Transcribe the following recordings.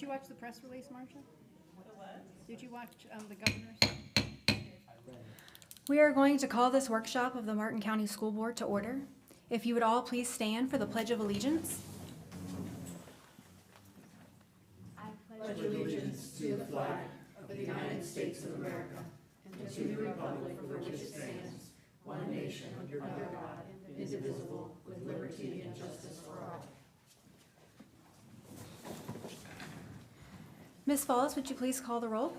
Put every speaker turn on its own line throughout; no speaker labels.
you watch the press release, Marcia? Did you watch the governor's?
We are going to call this workshop of the Martin County School Board to order. If you would all please stand for the Pledge of Allegiance. I pledge
allegiance to the flag of the United States of America and to the republic for which it stands, one nation under God, indivisible, with liberty and justice for all.
Ms. Falls, would you please call the roll?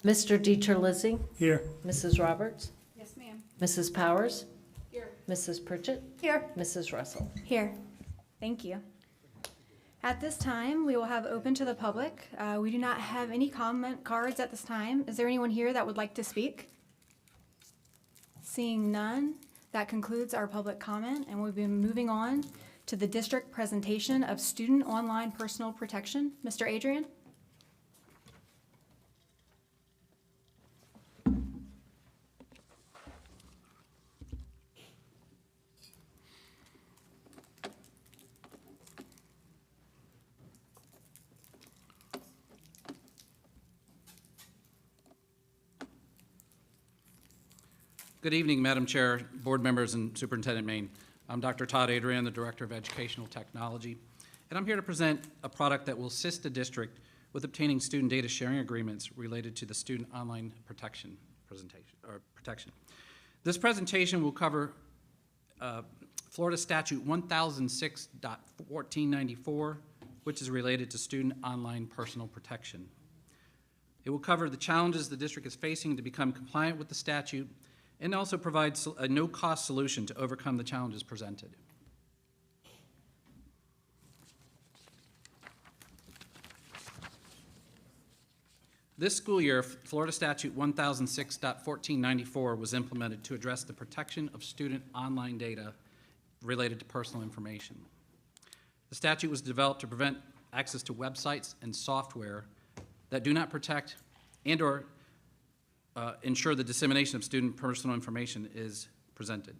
Mr. DiTerlizzi?
Here.
Mrs. Roberts?
Yes, ma'am.
Mrs. Powers?
Here.
Mrs. Pritchett?
Here.
Mrs. Russell?
Here. Thank you. At this time, we will have open to the public. We do not have any comment cards at this time. Is there anyone here that would like to speak? Seeing none, that concludes our public comment, and we'll be moving on to the district presentation of student online personal protection. Mr. Adrian?
Good evening, Madam Chair, board members, and Superintendent Main. I'm Dr. Todd Adrian, the Director of Educational Technology, and I'm here to present a product that will assist the district with obtaining student data sharing agreements related to the student online protection. This presentation will cover Florida Statute 1006.1494, which is related to student online personal protection. It will cover the challenges the district is facing to become compliant with the statute, and also provides a no-cost solution to overcome the challenges presented. This school year, Florida Statute 1006.1494 was implemented to address the protection of student online data related to personal information. The statute was developed to prevent access to websites and software that do not protect and/or ensure the dissemination of student personal information is presented.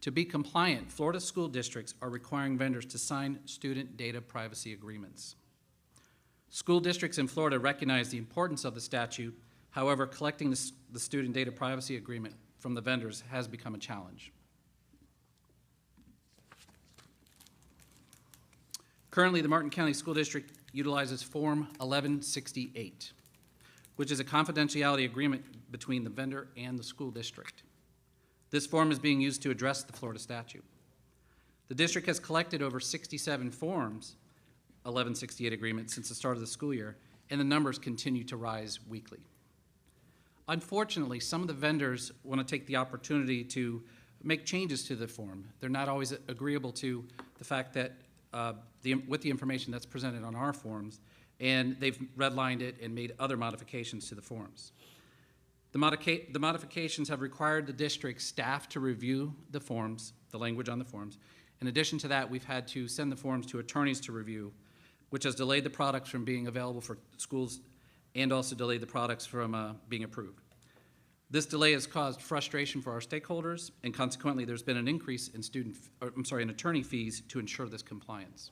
To be compliant, Florida school districts are requiring vendors to sign student data privacy agreements. School districts in Florida recognize the importance of the statute. However, collecting the student data privacy agreement from the vendors has become a challenge. Currently, the Martin County School District utilizes Form 1168, which is a confidentiality agreement between the vendor and the school district. This form is being used to address the Florida statute. The district has collected over 67 forms, 1168 agreements, since the start of the school year, and the numbers continue to rise weekly. Unfortunately, some of the vendors want to take the opportunity to make changes to the form. They're not always agreeable to the fact that with the information that's presented on our forms, and they've redlined it and made other modifications to the forms. The modifications have required the district staff to review the forms, the language on the forms. In addition to that, we've had to send the forms to attorneys to review, which has delayed the products from being available for schools and also delayed the products from being approved. This delay has caused frustration for our stakeholders, and consequently, there's been an increase in in attorney fees to ensure this compliance.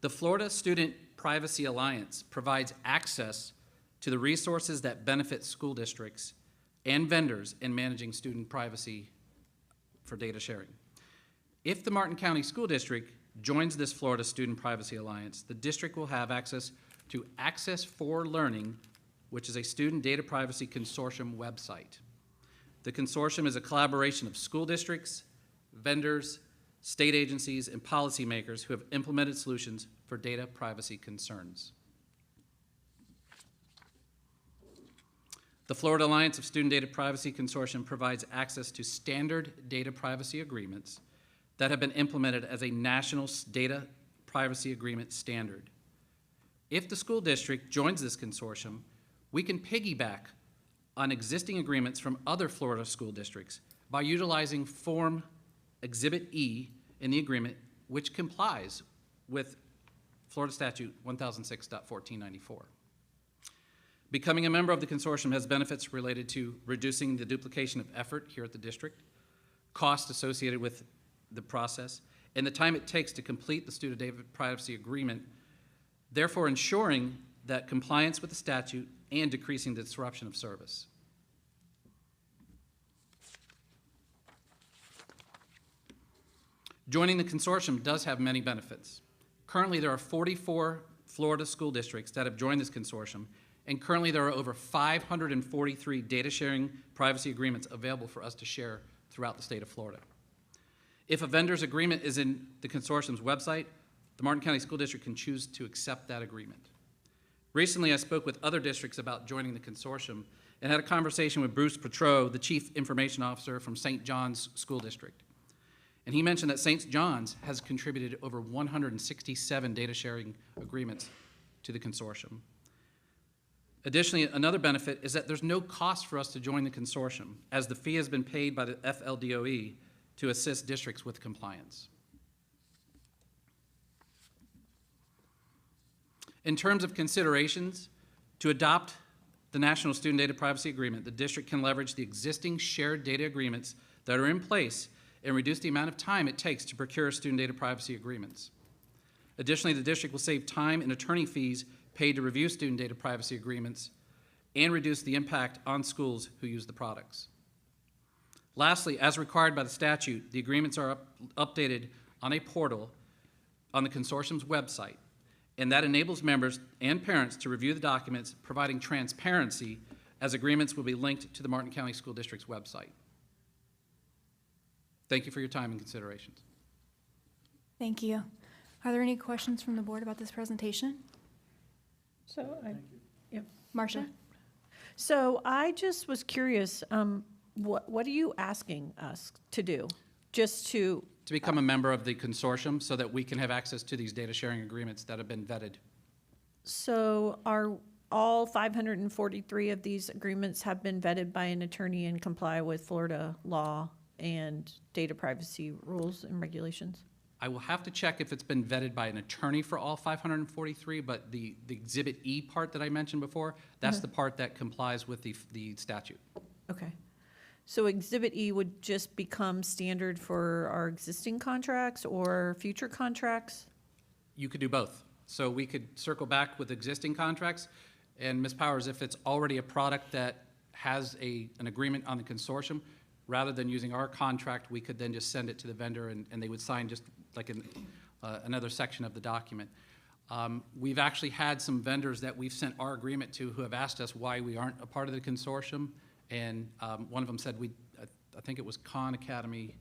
The Florida Student Privacy Alliance provides access to the resources that benefit school districts and vendors in managing student privacy for data sharing. If the Martin County School District joins this Florida Student Privacy Alliance, the district will have access to Access for Learning, which is a student data privacy consortium website. The consortium is a collaboration of school districts, vendors, state agencies, and policymakers who have implemented solutions for data privacy concerns. The Florida Alliance of Student Data Privacy Consortium provides access to standard data privacy agreements that have been implemented as a national data privacy agreement standard. If the school district joins this consortium, we can piggyback on existing agreements from other Florida school districts by utilizing Form Exhibit E in the agreement, which complies with Florida Statute 1006.1494. Becoming a member of the consortium has benefits related to reducing the duplication of effort here at the district, cost associated with the process, and the time it takes to complete the student data privacy agreement, therefore ensuring that compliance with the statute and decreasing the disruption of service. Joining the consortium does have many benefits. Currently, there are 44 Florida school districts that have joined this consortium, and currently there are over 543 data sharing privacy agreements available for us to share throughout the state of Florida. If a vendor's agreement is in the consortium's website, the Martin County School District can choose to accept that agreement. Recently, I spoke with other districts about joining the consortium and had a conversation with Bruce Petro, the Chief Information Officer from St. John's School District. And he mentioned that St. John's has contributed over 167 data sharing agreements to the consortium. Additionally, another benefit is that there's no cost for us to join the consortium, as the fee has been paid by the FLDOE to assist districts with compliance. In terms of considerations, to adopt the National Student Data Privacy Agreement, the district can leverage the existing shared data agreements that are in place and reduce the amount of time it takes to procure student data privacy agreements. Additionally, the district will save time and attorney fees paid to review student data privacy agreements and reduce the impact on schools who use the products. Lastly, as required by the statute, the agreements are updated on a portal on the consortium's website, and that enables members and parents to review the documents, providing transparency, as agreements will be linked to the Martin County School District's website. Thank you for your time and considerations.
Thank you. Are there any questions from the board about this presentation? Marcia?
So I just was curious, what are you asking us to do? Just to,
To become a member of the consortium so that we can have access to these data sharing agreements that have been vetted.
so are all 543 of these agreements have been vetted by an attorney and comply with Florida law and data privacy rules and regulations?
I will have to check if it's been vetted by an attorney for all 543, but the Exhibit E part that I mentioned before, that's the part that complies with the statute.
Okay. So Exhibit E would just become standard for our existing contracts or future contracts?
You could do both. So we could circle back with existing contracts, and Ms. Powers, if it's already a product that has an agreement on the consortium, rather than using our contract, we could then just send it to the vendor and they would sign just like another section of the document. We've actually had some vendors that we've sent our agreement to who have asked us why we aren't a part of the consortium. And one of them said, I think it was Khan Academy,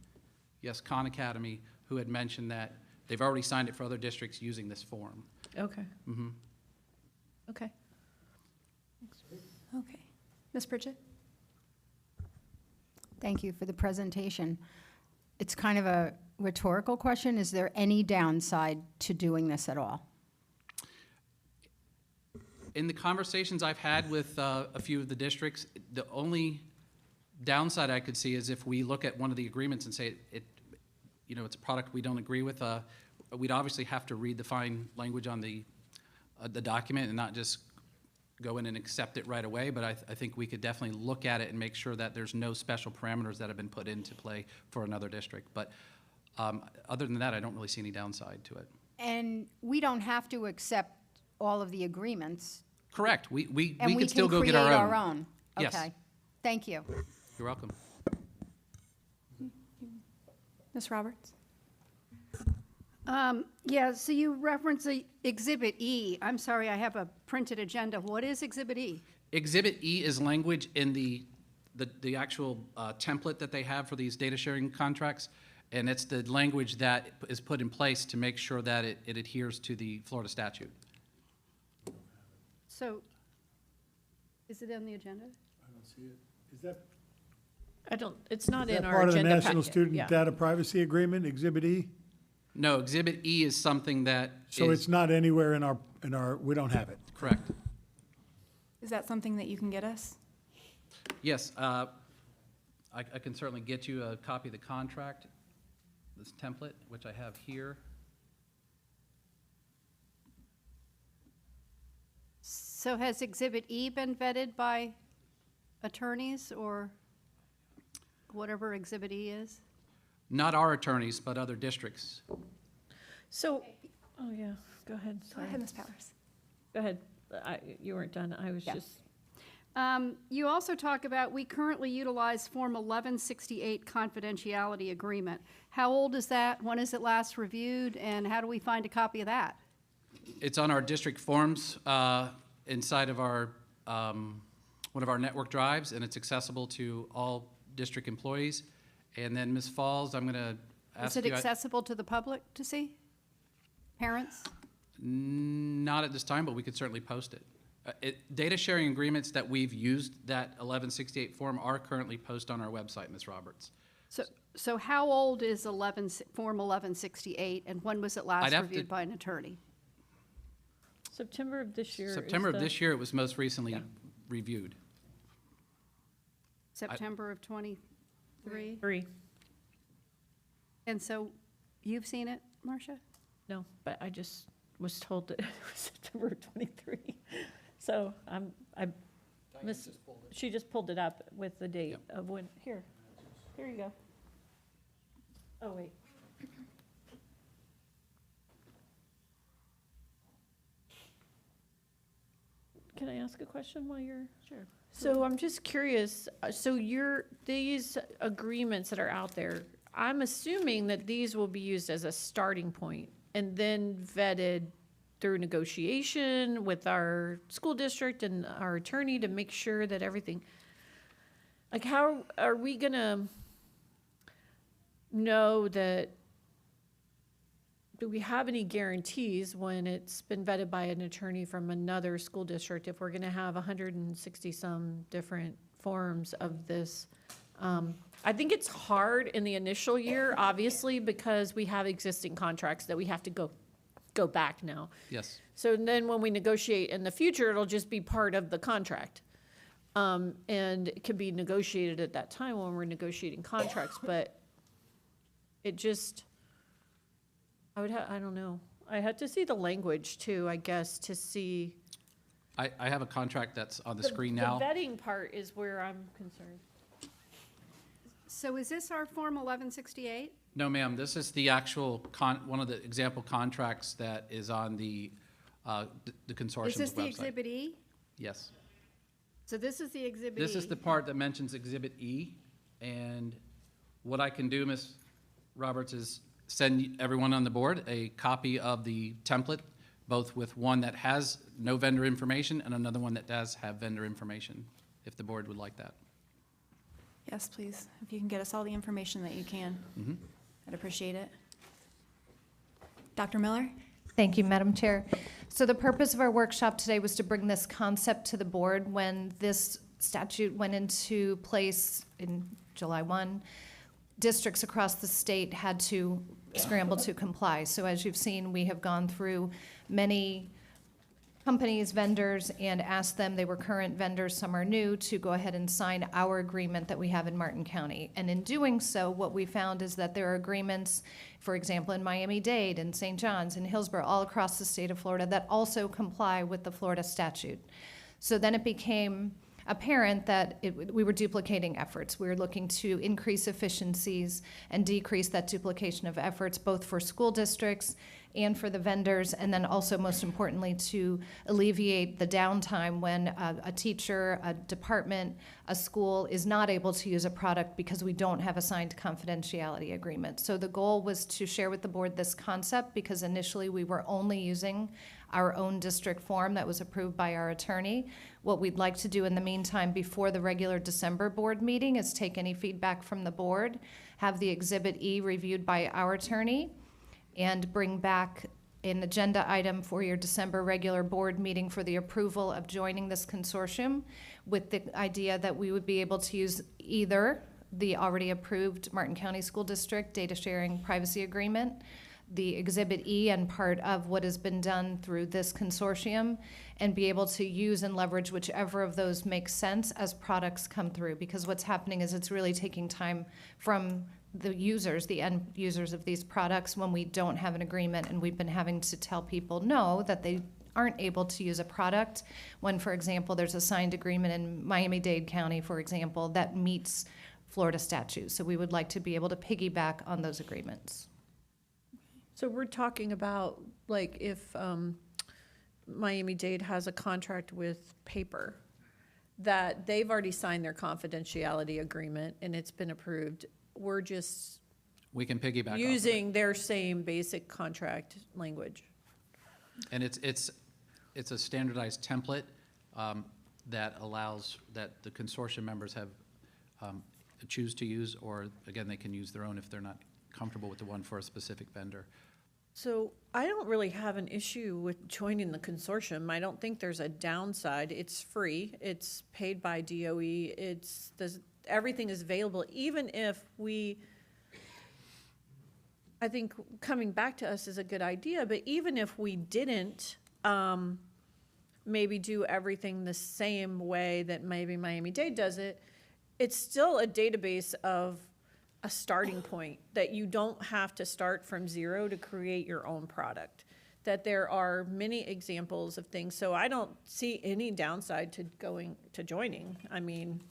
yes, Khan Academy, who had mentioned that they've already signed it for other districts using this form.
Okay.
Mm-hmm.
Okay.
Okay. Ms. Pritchett?
Thank you for the presentation. It's kind of a rhetorical question. Is there any downside to doing this at all?
In the conversations I've had with a few of the districts, the only downside I could see is if we look at one of the agreements and say it's a product we don't agree with, we'd obviously have to read the fine language on the document and not just go in and accept it right away. But I think we could definitely look at it and make sure that there's no special parameters that have been put into play for another district. But other than that, I don't really see any downside to it.
And we don't have to accept all of the agreements.
Correct. We
And we
could still
can
go
create
get
our own.
Yes.
Okay. Thank you.
You're welcome.
Ms. Roberts?
Yeah, so you reference the Exhibit E. I'm sorry, I have a printed agenda. What is Exhibit E?
Exhibit E is language in the actual template that they have for these data sharing contracts, and it's the language that is put in place to make sure that it adheres to the Florida statute.
So, is it on the agenda?
I don't see it. Is that
It's not in
that
our
part of the
agenda
National
packet.
Student
Yeah.
Data Privacy Agreement, Exhibit E?
No, Exhibit E is something that
So
is
it's not anywhere in our, we don't have it.
correct.
Is that something that you can get us?
Yes, I can certainly get you a copy of the contract, this template, which I have here.
So has Exhibit E been vetted by attorneys or whatever Exhibit E is?
Not our attorneys, but other districts.
So, oh yeah, go ahead,
Go
sorry.
ahead, Ms. Powers.
Go ahead. You weren't done. I was
Yeah.
just,
You also talk about, we currently utilize Form 1168 confidentiality agreement. How old is that? When is it last reviewed? And how do we find a copy of that?
It's on our district forms inside of our, one of our network drives, and it's accessible to all district employees. And then, Ms. Falls, I'm going to ask
Is
you.
it accessible to the public to see? Parents?
Not at this time, but we could certainly post it. Data sharing agreements that we've used, that 1168 form, are currently posted on our website, Ms. Roberts.
So how old is Form 1168, and when was it
I'd
last
have to-
reviewed by an attorney?
September of this year. is
September of
the-
this year, it was most recently reviewed.
September of '23?
3.
And so you've seen it, Marcia?
No, but I just was told that it was September of 23. So she just pulled it up with the date of when, here you go. Oh, wait. Can I ask a question while you're? Sure. So I'm just curious, so these agreements that are out there, I'm assuming that these will be used as a starting point and then vetted through negotiation with our school district and our attorney to make sure that everything, like, how are we gonna know that, do we have any guarantees when it's been vetted by an attorney from another school district, if we're gonna have 160 some different forms of this? I think it's hard in the initial year, obviously, because we have existing contracts that we have to go back now.
Yes.
So then when we negotiate in the future, it'll just be part of the contract. And it can be negotiated at that time when we're negotiating contracts, but it just, I don't know. I had to see the language too, I guess, to see.
I have a contract that's on the screen now.
The vetting part is where I'm concerned.
So is this our Form 1168?
No, ma'am, this is the actual one of the example contracts that is on the consortium's website.
Is this the Exhibit E?
Yes.
So this is the Exhibit E?
This is the part that mentions Exhibit E, and what I can do, Ms. Roberts, is send everyone on the board a copy of the template, both with one that has no vendor information and another one that does have vendor information, if the board would like that.
Yes, please. If you can get us all the information that you can, I'd appreciate it. Dr. Miller?
Thank you, Madam Chair. So the purpose of our workshop today was to bring this concept to the board. When this statute went into place in July 1, districts across the state had to scramble to comply. So as you've seen, we have gone through many companies, vendors, and asked them, they were current vendors, some are new, to go ahead and sign our agreement that we have in Martin County. And in doing so, what we found is that there are agreements, for example, in Miami-Dade and St. John's and Hillsborough, all across the state of Florida, that also comply with the Florida statute. So then it became apparent that we were duplicating efforts. We were looking to increase efficiencies and decrease that duplication of efforts, both for school districts and for the vendors, and then also, most importantly, to alleviate the downtime when a teacher, a department, a school is not able to use a product because we don't have a signed confidentiality agreement. So the goal was to share with the board this concept, because initially we were only using our own district form that was approved by our attorney. What we'd like to do in the meantime, before the regular December board meeting, is take any feedback from the board, have the Exhibit E reviewed by our attorney, and bring back an agenda item for your December regular board meeting for the approval of joining this consortium, with the idea that we would be able to use either the already approved Martin County School District data sharing privacy agreement, the Exhibit E, and part of what has been done through this consortium, and be able to use and leverage whichever of those makes sense as products come through. Because what's happening is it's really taking time from the users, the end users of these products, when we don't have an agreement, and we've been having to tell people no, that they aren't able to use a product when, for example, there's a signed agreement in Miami-Dade County, for example, that meets Florida statute. So we would like to be able to piggyback on those agreements.
So we're talking about, like, if Miami-Dade has a contract with Paper, that they've already signed their confidentiality agreement and it's been approved. We're just
We can piggyback off of it.
using their same basic contract language.
And it's a standardized template that allows, that the consortium members have, choose to use, or again, they can use their own if they're not comfortable with the one for a specific vendor.
So I don't really have an issue with joining the consortium. I don't think there's a downside. It's free. It's paid by DOE. Everything is available, even if I think coming back to us is a good idea, but even if we didn't maybe do everything the same way that maybe Miami-Dade does it, it's still a database of a starting point, that you don't have to start from zero to create your own product, that there are many examples of things. So I don't see any downside to joining. I mean,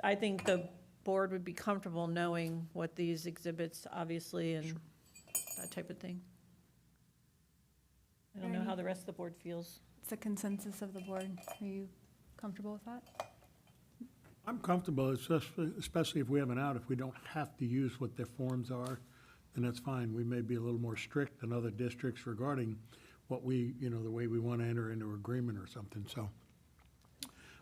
I think the board would be comfortable knowing what these exhibits, obviously, and that type of thing. I don't know how the rest of the board feels.
It's the consensus of the board. Are you comfortable with that?
I'm comfortable, especially if we have an out. If we don't have to use what their forms are, then that's fine. We may be a little more strict than other districts regarding what the way we want to enter into agreement or something. So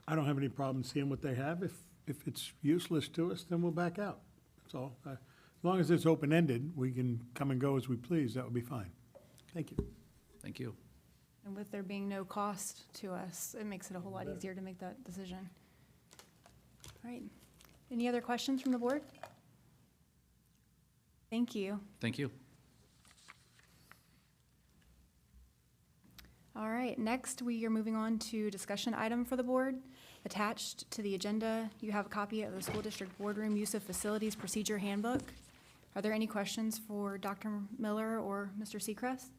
I don't have any problem seeing what they have. If it's useless to us, then we'll back out. That's all. As long as it's open-ended, we can come and go as we please. That would be fine. Thank you.
Thank you.
And with there being no cost to us, it makes it a whole lot easier to make that decision. All right. Any other questions from the board? Thank you.
Thank you.
All right, next we are moving on to discussion item for the board. Attached to the agenda, you have a copy of the School District Boardroom Use of Facilities Procedure Handbook. Are there any questions for Dr. Miller or Mr. Seacrest?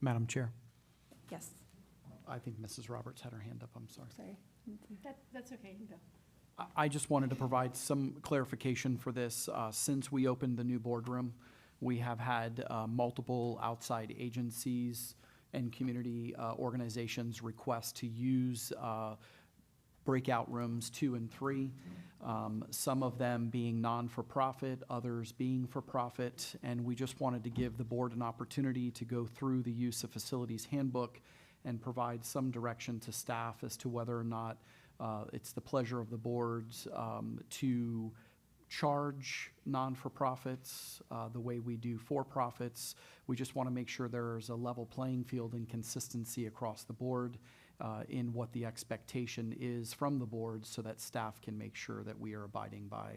Madam Chair,
Yes,
I think Mrs. Roberts had her hand up, I'm sorry.
sorry.
That's okay, you can go.
I just wanted to provide some clarification for this. Since we opened the new boardroom, we have had multiple outside agencies and community organizations request to use breakout rooms 2 and 3, some of them being non-for-profit, others being for-profit, and we just wanted to give the board an opportunity to go through the use of facilities handbook and provide some direction to staff as to whether or not it's the pleasure of the boards to charge non-for-profits the way we do for-profits. We just want to make sure there's a level playing field and consistency across the board in what the expectation is from the board, so that staff can make sure that we are abiding by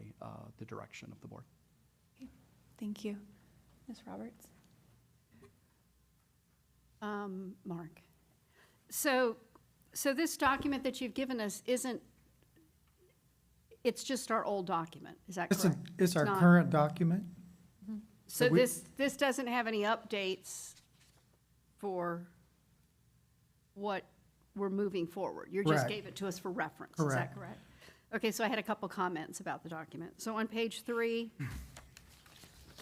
the direction of the board.
Thank you. Ms. Roberts?
Mark. So this document that you've given us it's just our old document, is that correct?
It's our
not-
current document.
So
we-
this doesn't have any updates for what we're moving forward? You just
Correct.
gave it to us for reference, is that
Correct.
correct? Okay, so I had a couple comments about the document. So on page 3,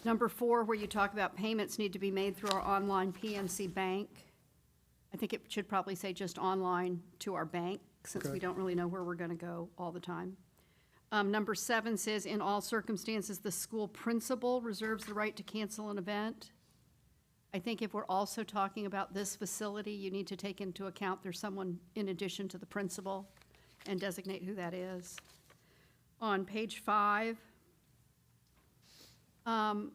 number 4, where you talk about payments need to be made through our online PNC Bank, I think it should probably say just online to our bank, since we
Okay.
don't really know where we're going to go all the time. Number 7 says, in all circumstances, the school principal reserves the right to cancel an event. I think if we're also talking about this facility, you need to take into account there's someone in addition to the principal and designate who that is. On page 5, I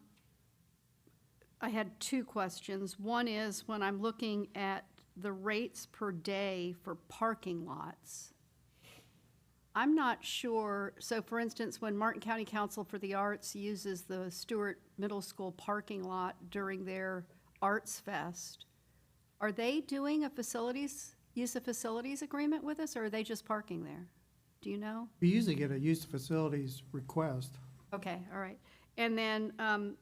had 2 questions. One is, when I'm looking at the rates per day for parking lots, I'm not sure, so for instance, when Martin County Council for the Arts uses the Stewart Middle School parking lot during their Arts Fest, are they doing a use of facilities agreement with us, or are they just parking there? Do you know?
We usually get a use of facilities request.
Okay, all right. And then, on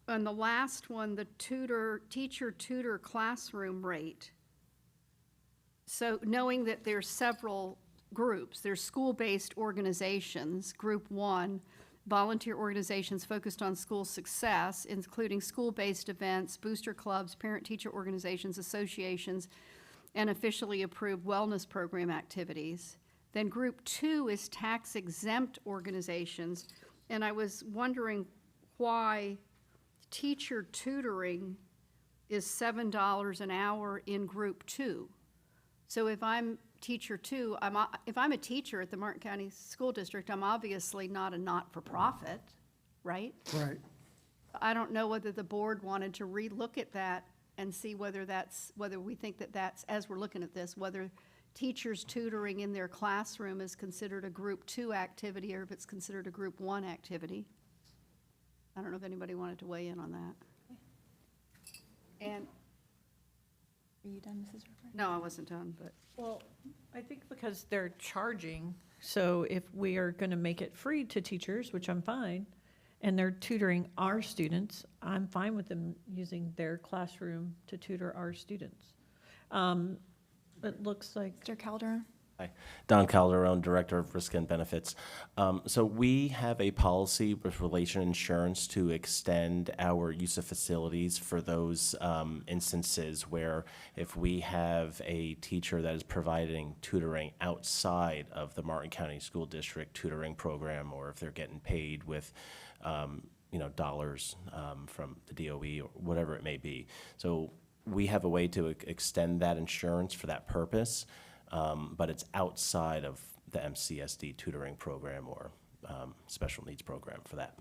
the last one, the teacher tutor classroom rate, So knowing that there's several groups, there's school-based organizations, Group 1, volunteer organizations focused on school success, including school-based events, booster clubs, parent-teacher organizations, associations, and officially approved wellness program activities. Then Group 2 is tax-exempt organizations, and I was wondering why teacher tutoring is $7 an hour in Group 2. So if I'm teacher 2, if I'm a teacher at the Martin County School District, I'm obviously not a not-for-profit, right?
Right.
I don't know whether the board wanted to relook at that and see whether we think that that's, as we're looking at this, whether teachers tutoring in their classroom is considered a Group 2 activity or if it's considered a Group 1 activity. I don't know if anybody wanted to weigh in on that. And,
Are you done, Mrs. Ripper?
no, I wasn't done, but.
Well, I think because they're charging, so if we are going to make it free to teachers, which I'm fine, and they're tutoring our students, I'm fine with them using their classroom to tutor our students. It looks like,
Mr. Calderon?
Hi, Don Calderon, Director of Risk and Benefits. So we have a policy with relation insurance to extend our use of facilities for those instances where if we have a teacher that is providing tutoring outside of the Martin County School District tutoring program, or if they're getting paid with dollars from the DOE or whatever it may be. So we have a way to extend that insurance for that purpose. But it's outside of the MCSD tutoring program or special needs program for that.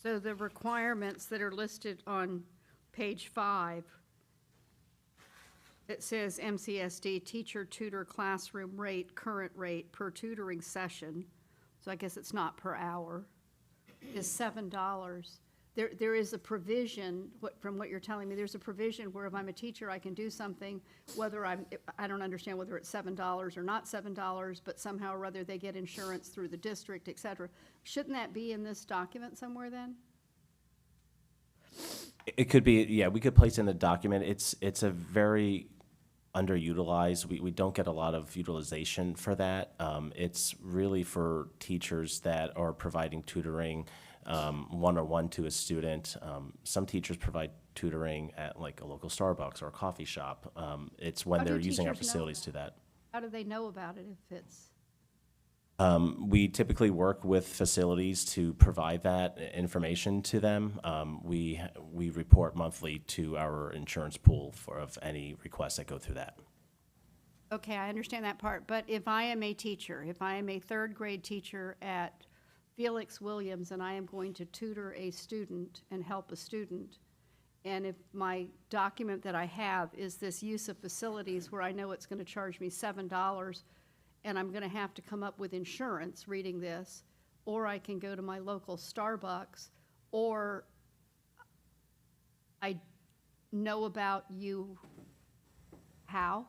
So the requirements that are listed on page 5, it says MCSD teacher tutor classroom rate, current rate per tutoring session, so I guess it's not per hour, is $7. There is a provision, from what you're telling me, there's a provision where if I'm a teacher, I can do something, whether I don't understand whether it's $7 or not $7, but somehow or other they get insurance through the district, et cetera. Shouldn't that be in this document somewhere then?
It could be, yeah, we could place in the document. It's a very underutilized. We don't get a lot of utilization for that. It's really for teachers that are providing tutoring one-on-one to a student. Some teachers provide tutoring at like a local Starbucks or a coffee shop. It's when
How do
they're using our
teachers know
facilities
that?
to that.
How do they know about it if it's?
We typically work with facilities to provide that information to them. We report monthly to our insurance pool of any requests that go through that.
Okay, I understand that part, but if I am a teacher, if I am a third grade teacher at Felix Williams and I am going to tutor a student and help a student, and if my document that I have is this use of facilities where I know it's going to charge me $7 and I'm going to have to come up with insurance reading this, or I can go to my local Starbucks, or I know about you, how?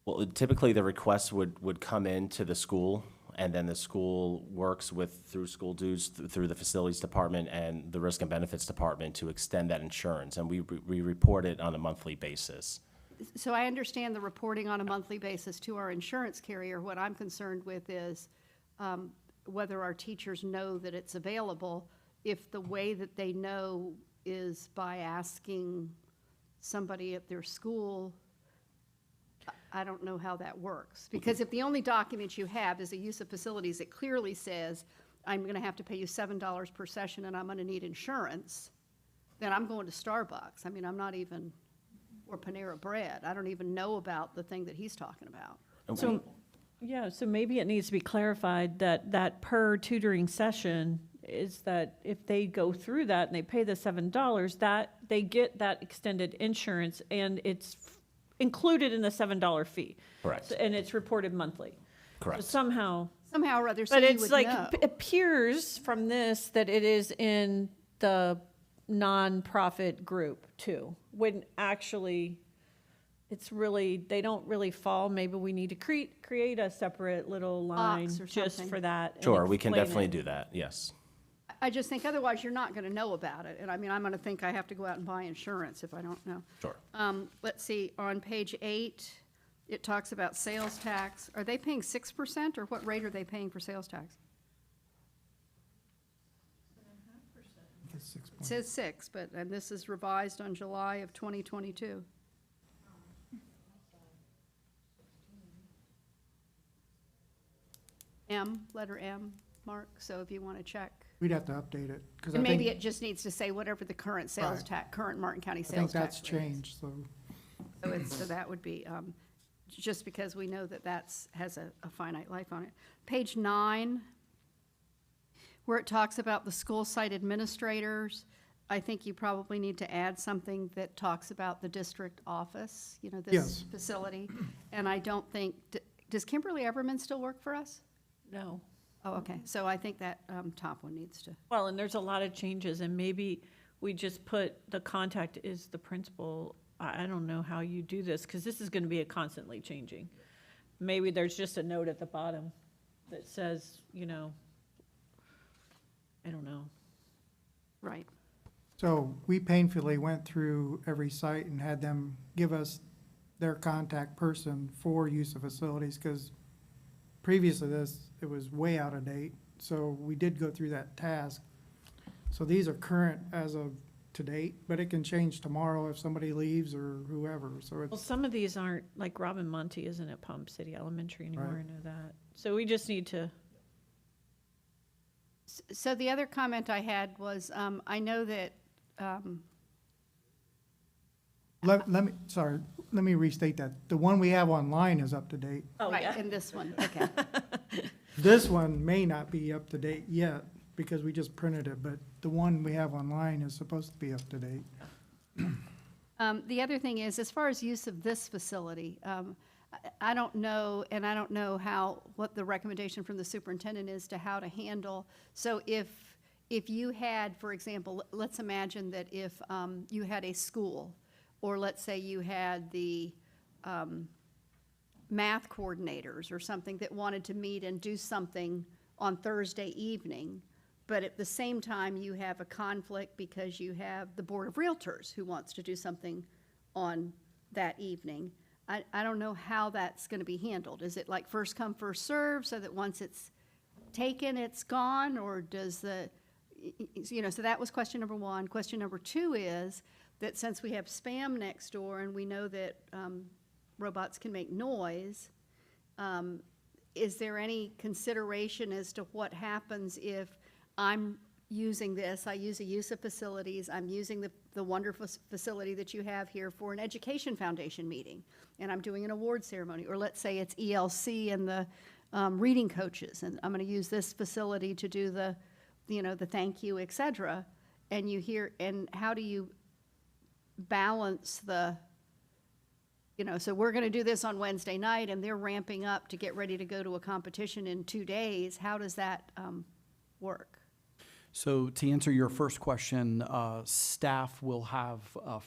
Well, typically the request would come into the school, and then the school works through school dues, through the facilities department and the risk and benefits department to extend that insurance, and we report it on a monthly basis.
So I understand the reporting on a monthly basis to our insurance carrier. What I'm concerned with is whether our teachers know that it's available, if the way that they know is by asking somebody at their school. I don't know how that works. Because if the only document you have is a use of facilities, it clearly says, I'm going to have to pay you $7 per session and I'm going to need insurance, then I'm going to Starbucks. I mean, I'm not even, or Panera Bread. I don't even know about the thing that he's talking about.
so, yeah, so maybe it needs to be clarified that per tutoring session is that if they go through that and they pay the $7, that they get that extended insurance and it's included in the $7 fee.
Correct.
And it's reported monthly.
Correct.
So somehow,
Somehow or other, so
but
you
it's
would
like,
know.
it appears from this that it is in the nonprofit group too, when actually it's really, they don't really fall. Maybe we need to create a separate little line
Box or
just
something.
for that. and
Sure, we can
explain
definitely
it.
do that, yes.
I just think otherwise you're not going to know about it. And I mean, I'm going to think I have to go out and buy insurance if I don't know.
Sure.
Let's see, on page 8, it talks about sales tax. Are they paying 6% or what rate are they paying for sales tax?
It's 6
It
point-
says 6, but, and this is revised on July of 2022. M, letter M, Mark, so if you want to check.
We'd have to update it, because I
And maybe
think,
it just needs to say whatever the current sales
Right.
tax, current Martin County
I
sales
think
tax
that's
rate is.
changed, so.
So that would be, just because we know that has a finite life on it. Page 9, where it talks about the school site administrators, I think you probably need to add something that talks about the district office, you know, this
Yes.
facility. And I don't think, does Kimberly Everman still work for us?
No.
Oh, okay, so I think that top one needs to,
Well, and there's a lot of changes, and maybe we just put the contact is the principal. I don't know how you do this, because this is going to be a constantly changing. Maybe there's just a note at the bottom that says, you know, I don't know.
right.
So we painfully went through every site and had them give us their contact person for use of facilities, because previously this, it was way out of date. So we did go through that task. So these are current as of to date, but it can change tomorrow if somebody leaves or whoever, so
Well,
it's,
some of these aren't, like Robin Monty isn't at Palm City Elementary anymore,
Right.
I know that. So we just need to,
So the other comment I had was, I know that,
let me restate that. The one we have online is up to date.
oh,
right,
yeah.
in this one, okay.
This one may not be up to date yet, because we just printed it, but the one we have online is supposed to be up to date.
The other thing is, as far as use of this facility, I don't know, and I don't know what the recommendation from the superintendent is to how to handle. So if you had, for example, let's imagine that if you had a school, or let's say you had the math coordinators or something that wanted to meet and do something on Thursday evening, but at the same time, you have a conflict because you have the Board of Realtors who wants to do something on that evening. I don't know how that's going to be handled. Is it like first come, first serve, so that once it's taken, it's gone? Or does so that was question number 1. Question number 2 is that since we have spam next door and we know that robots can make noise, is there any consideration as to what happens if I'm using this, I use a use of facilities, I'm using the wonderful facility that you have here for an education foundation meeting, and I'm doing an award ceremony, or let's say it's ELC and the reading coaches, and I'm gonna use this facility to do the thank you, et cetera, and and how do you balance so we're gonna do this on Wednesday night, and they're ramping up to get ready to go to a competition in 2 days, how does that work?
So to answer your first question, staff will have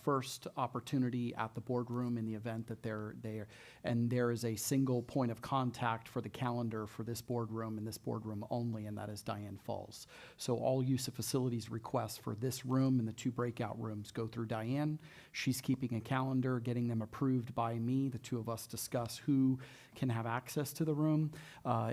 first opportunity at the boardroom in the event that they're there. And there is a single point of contact for the calendar for this boardroom and this boardroom only, and that is Diane Falls. So all use of facilities requests for this room and the 2 breakout rooms go through Diane. She's keeping a calendar, getting them approved by me. The 2 of us discuss who can have access to the room,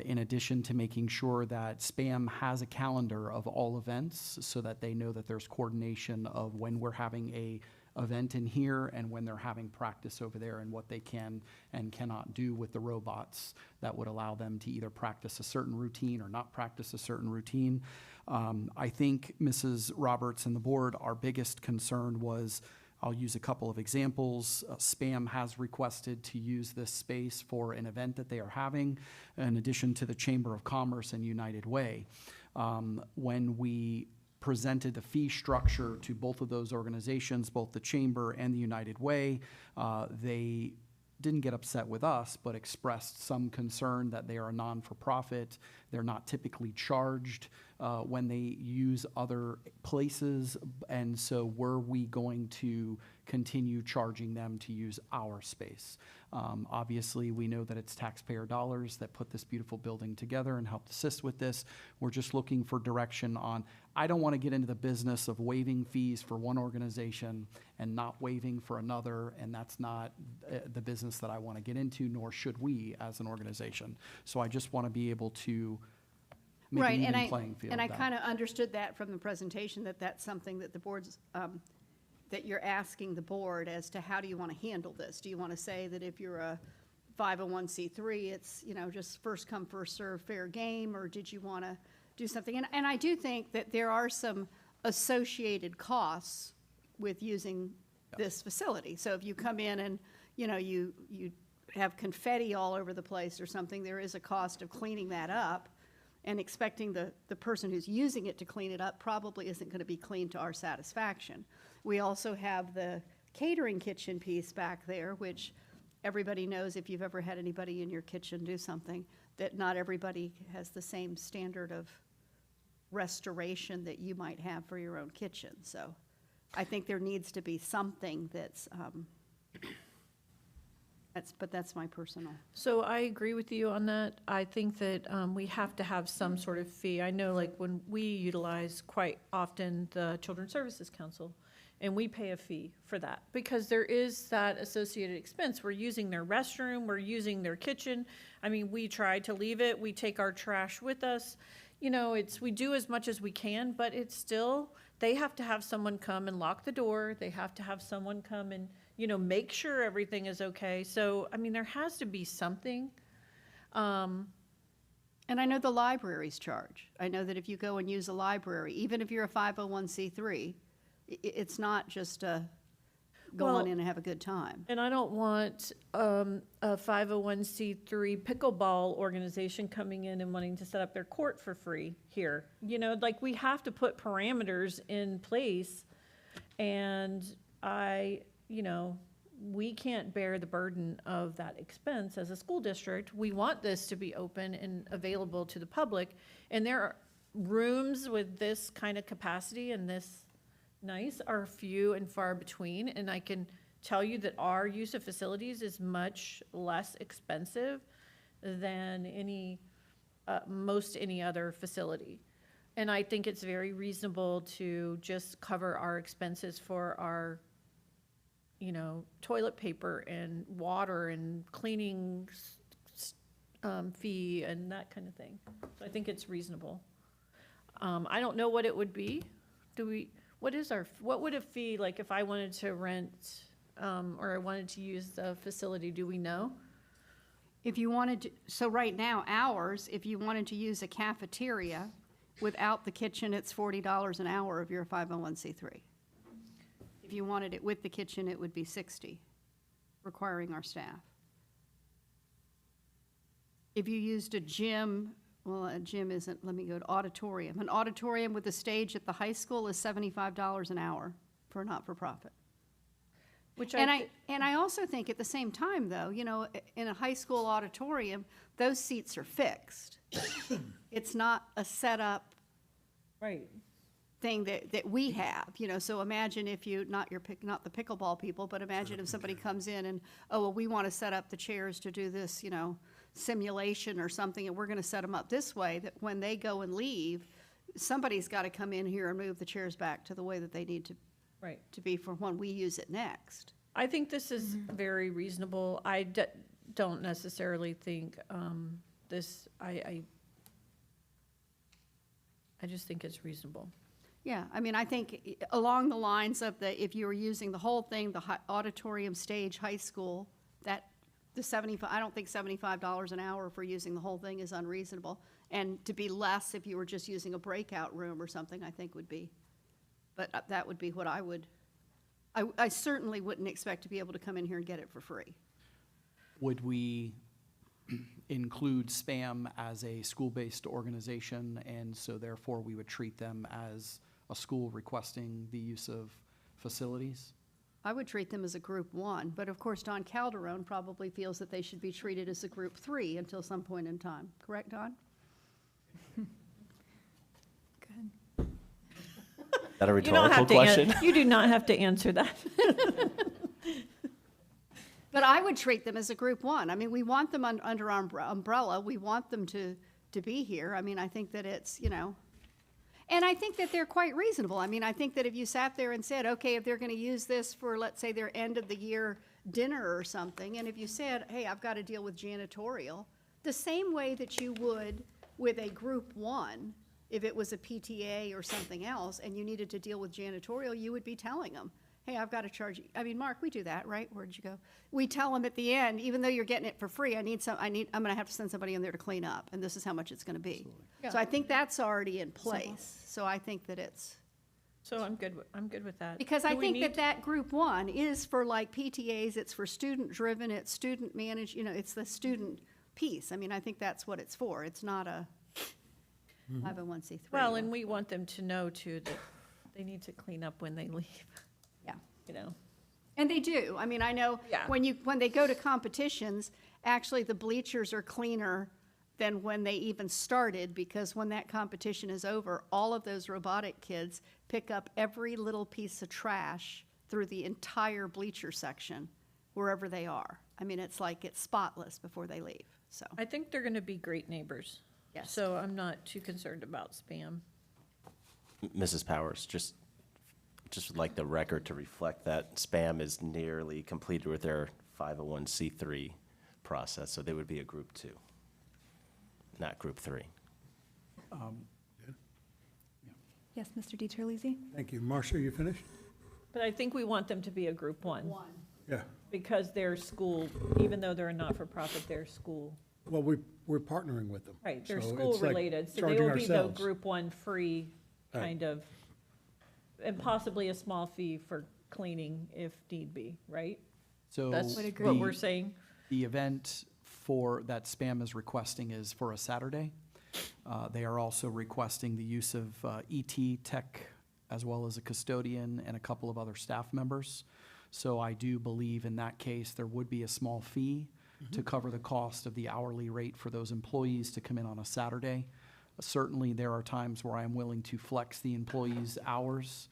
in addition to making sure that SPAM has a calendar of all events so that they know that there's coordination of when we're having a event in here and when they're having practice over there, and what they can and cannot do with the robots that would allow them to either practice a certain routine or not practice a certain routine. I think Mrs. Roberts and the board, our biggest concern was, I'll use a couple of examples. SPAM has requested to use this space for an event that they are having, in addition to the Chamber of Commerce and United Way. When we presented the fee structure to both of those organizations, both the Chamber and the United Way, they didn't get upset with us, but expressed some concern that they are a non-for-profit, They're not typically charged when they use other places, and so were we going to continue charging them to use our space? Obviously, we know that it's taxpayer dollars that put this beautiful building together and helped assist with this. We're just looking for direction on, I don't want to get into the business of waiving fees for one organization and not waiving for another, and that's not the business that I want to get into, nor should we as an organization. So I just want to be able to make
Right,
an
and
even playing field.
And I
that-
kind of understood that from the presentation, that that's something that the board's, that you're asking the board as to how do you want to handle this? Do you want to say that if you're a 501c3, it's, you know, just first come, first serve, fair game, or did you want to do something? And I do think that there are some associated costs with using this facility. So if you come in and, you know, you have confetti all over the place or something, there is a cost of cleaning that up, and expecting the person who's using it to clean it up probably isn't going to be clean to our satisfaction. We also have the catering kitchen piece back there, which everybody knows, if you've ever had anybody in your kitchen do something, that not everybody has the same standard of restoration that you might have for your own kitchen. So I think there needs to be something that's, but that's my personal.
So I agree with you on that. I think that we have to have some sort of fee. I know, like, when we utilize quite often the Children's Services Council, and we pay a fee for that because there is that associated expense. We're using their restroom, we're using their kitchen. I mean, we try to leave it, we take our trash with us. You know, we do as much as we can, but it's still, they have to have someone come and lock the door. They have to have someone come and, you know, make sure everything is okay. So, I mean, there has to be something.
And I know the libraries charge. I know that if you go and use a library, even if you're a 501c3, it's not just a go
Well,
on in and have a good time.
And I don't want a 501c3 pickleball organization coming in and wanting to set up their court for free here. You know, like, we have to put parameters in place, and you know, we can't bear the burden of that expense as a school district. We want this to be open and available to the public, and there are rooms with this kind of capacity and this nice are few and far between, and I can tell you that our use of facilities is much less expensive than most any other facility. And I think it's very reasonable to just cover our expenses for our, you know, toilet paper and water and cleaning fee and that kind of thing. So I think it's reasonable. I don't know what it would be. What would a fee, like, if I wanted to rent, or I wanted to use the facility, do we know?
If you wanted to, so right now, ours, if you wanted to use a cafeteria without the kitchen, it's $40 an hour if you're a 501c3. If you wanted it with the kitchen, it would be $60, requiring our staff. If you used a gym, well, a gym isn't, let me go to auditorium. An auditorium with a stage at the high school is $75 an hour for a not-for-profit.
Which
And I also think at the same time, though, you know, in a high school auditorium, those seats are fixed. It's not a set-up
right.
thing that we have, you know, so imagine if you, not the pickleball people, but imagine if somebody comes in and, oh, well, we want to set up the chairs to do this, you know, simulation or something, and we're going to set them up this way, that when they go and leave, somebody's got to come in here and move the chairs back to the way that they need to
Right.
to be for when we use it next.
I think this is very reasonable. I don't necessarily think this, I just think it's reasonable.
Yeah, I mean, I think along the lines of if you were using the whole thing, the auditorium stage, high school, I don't think $75 an hour for using the whole thing is unreasonable. And to be less if you were just using a breakout room or something, I think would be, but that would be what I certainly wouldn't expect to be able to come in here and get it for free.
Would we include SPAM as a school-based organization, and so therefore we would treat them as a school requesting the use of facilities?
I would treat them as a group 1, but of course Don Calderon probably feels that they should be treated as a group 3 until some point in time. Correct, Don?
Good.
That a
You don't
rhetorical
have to,
question?
you do not have to answer that.
But I would treat them as a group one. I mean, we want them under our umbrella. We want them to be here. I mean, I think that it's, and I think that they're quite reasonable. I mean, I think that if you sat there and said, okay, if they're going to use this for, let's say, their end of the year dinner or something, and if you said, hey, I've got to deal with janitorial, the same way that you would with a group one, if it was a PTA or something else, and you needed to deal with janitorial, you would be telling them, hey, I've got to charge you. I mean, Mark, we do that, right? Where'd you go? We tell them at the end, even though you're getting it for free, I'm going to have to send somebody in there to clean up, and this is how much it's going to be. So I think that's already in place. So I think that it's,
So I'm good with that.
because
Do
I
we
think
need-
that group one is for like PTAs, it's for student-driven, it's student managed, it's the student piece. I mean, I think that's what it's for. It's not a 501c3.
Well, and we want them to know too that they need to clean up when they leave,
Yeah. And they do. I mean, I know
Yeah.
when they go to competitions, actually the bleachers are cleaner than when they even started, because when that competition is over, all of those robotic kids pick up every little piece of trash through the entire bleacher section, wherever they are. I mean, it's like it's spotless before they leave, so.
I think they're gonna be great neighbors.
Yes.
So I'm not too concerned about spam.
Mrs. Powers, just would like the record to reflect that SPAM is nearly completed with their 501c3 process, so they would be a group 2, not group 3.
Yes, Mr. DiTerlizzi?
Thank you. Marcia, you finished?
But I think we want them to be a group one,
Yeah.
because they're school, even though they're a not-for-profit, they're school.
Well, we're partnering with them.
Right, they're
So it's like
school-related, so they
charging
will be the
ourselves.
group one free,
Right.
kind of, and possibly a small fee for cleaning if need be, right?
So
That's
Would agree.
what we're saying.
the event for that SPAM is requesting is for a Saturday. They are also requesting the use of ET Tech, as well as a custodian and a couple of other staff members. So I do believe in that case, there would be a small fee to cover the cost of the hourly rate for those employees to come in on a Saturday. Certainly, there are times where I'm willing to flex the employees' hours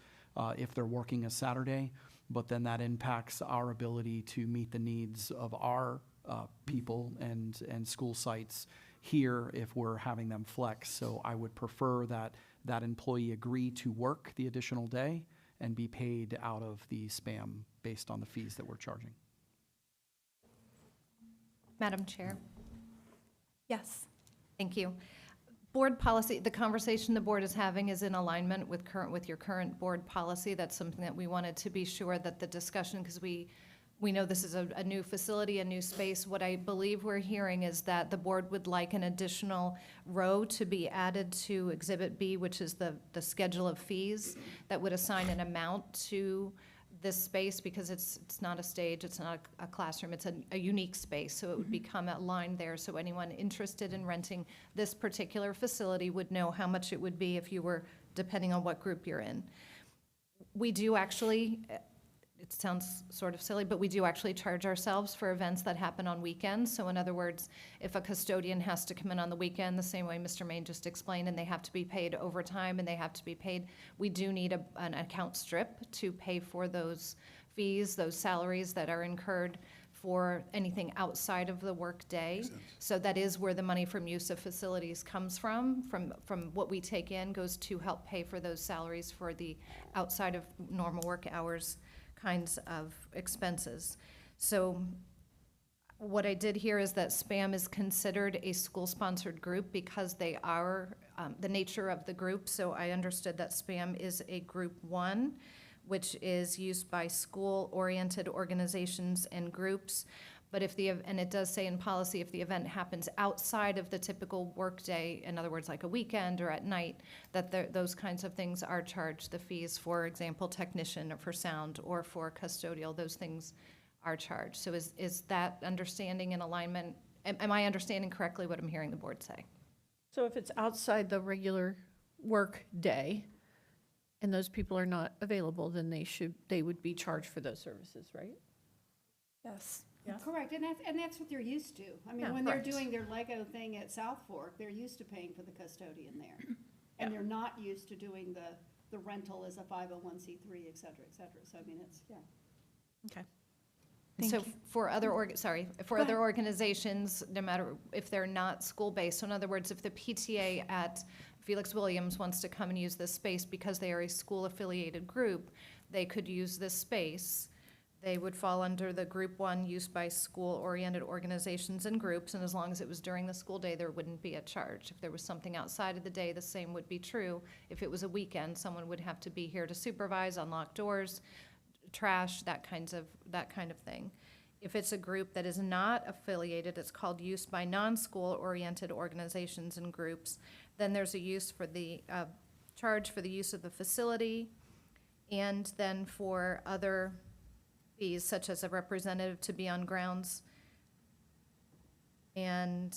if they're working a Saturday, but then that impacts our ability to meet the needs of our people and school sites here if we're having them flex. So I would prefer that that employee agree to work the additional day and be paid out of the SPAM based on the fees that we're charging.
Madam Chair,
Yes.
thank you. Board policy, the conversation the board is having is in alignment with your current board policy. That's something that we wanted to be sure that the discussion, because we know this is a new facility, a new space. What I believe we're hearing is that the board would like an additional row to be added to Exhibit B, which is the schedule of fees that would assign an amount to this space, because it's not a stage, it's not a classroom, it's a unique space, so it would become a line there, so anyone interested in renting this particular facility would know how much it would be if you were, depending on what group you're in. We do actually, it sounds sort of silly, but we do actually charge ourselves for events that happen on weekends. So in other words, if a custodian has to come in on the weekend, the same way Mr. Main just explained, and they have to be paid overtime and they have to be paid, we do need an account strip to pay for those fees, those salaries that are incurred for anything outside of the workday. So that is where the money from use of facilities comes from what we take in goes to help pay for those salaries for the outside of normal work hours kinds of expenses. So what I did here is that SPAM is considered a school-sponsored group because they are the nature of the group. So I understood that SPAM is a group one, which is used by school-oriented organizations and groups. But and it does say in policy, if the event happens outside of the typical workday, in other words, like a weekend or at night, that those kinds of things are charged. The fees, for example, technician or for sound or for custodial, those things are charged. So is that understanding in alignment? Am I understanding correctly what I'm hearing the board say?
So if it's outside the regular work day and those people are not available, then they would be charged for those services, right?
Yes.
Correct, and that's what they're used to. I
Yeah.
mean, when they're
Correct.
doing their Lego thing at South Fork, they're used to paying for the custodian there. And they're not used to doing the rental as a 501c3, et cetera, et cetera. So I mean, it's, yeah.
Okay.
So for other other organizations, no matter if they're not school-based, so in other words, if the PTA at Felix Williams wants to come and use this space because they are a school-affiliated group, they could use this space. They would fall under the Group 1 use by school-oriented organizations and groups, and as long as it was during the school day, there wouldn't be a charge. If there was something outside of the day, the same would be true. If it was a weekend, someone would have to be here to supervise, unlock doors, trash, that kind of thing. If it's a group that is not affiliated, it's called use by non-school-oriented organizations and groups, then there's a use for the, charge for the use of the facility, and then for other fees, such as a representative to be on grounds, and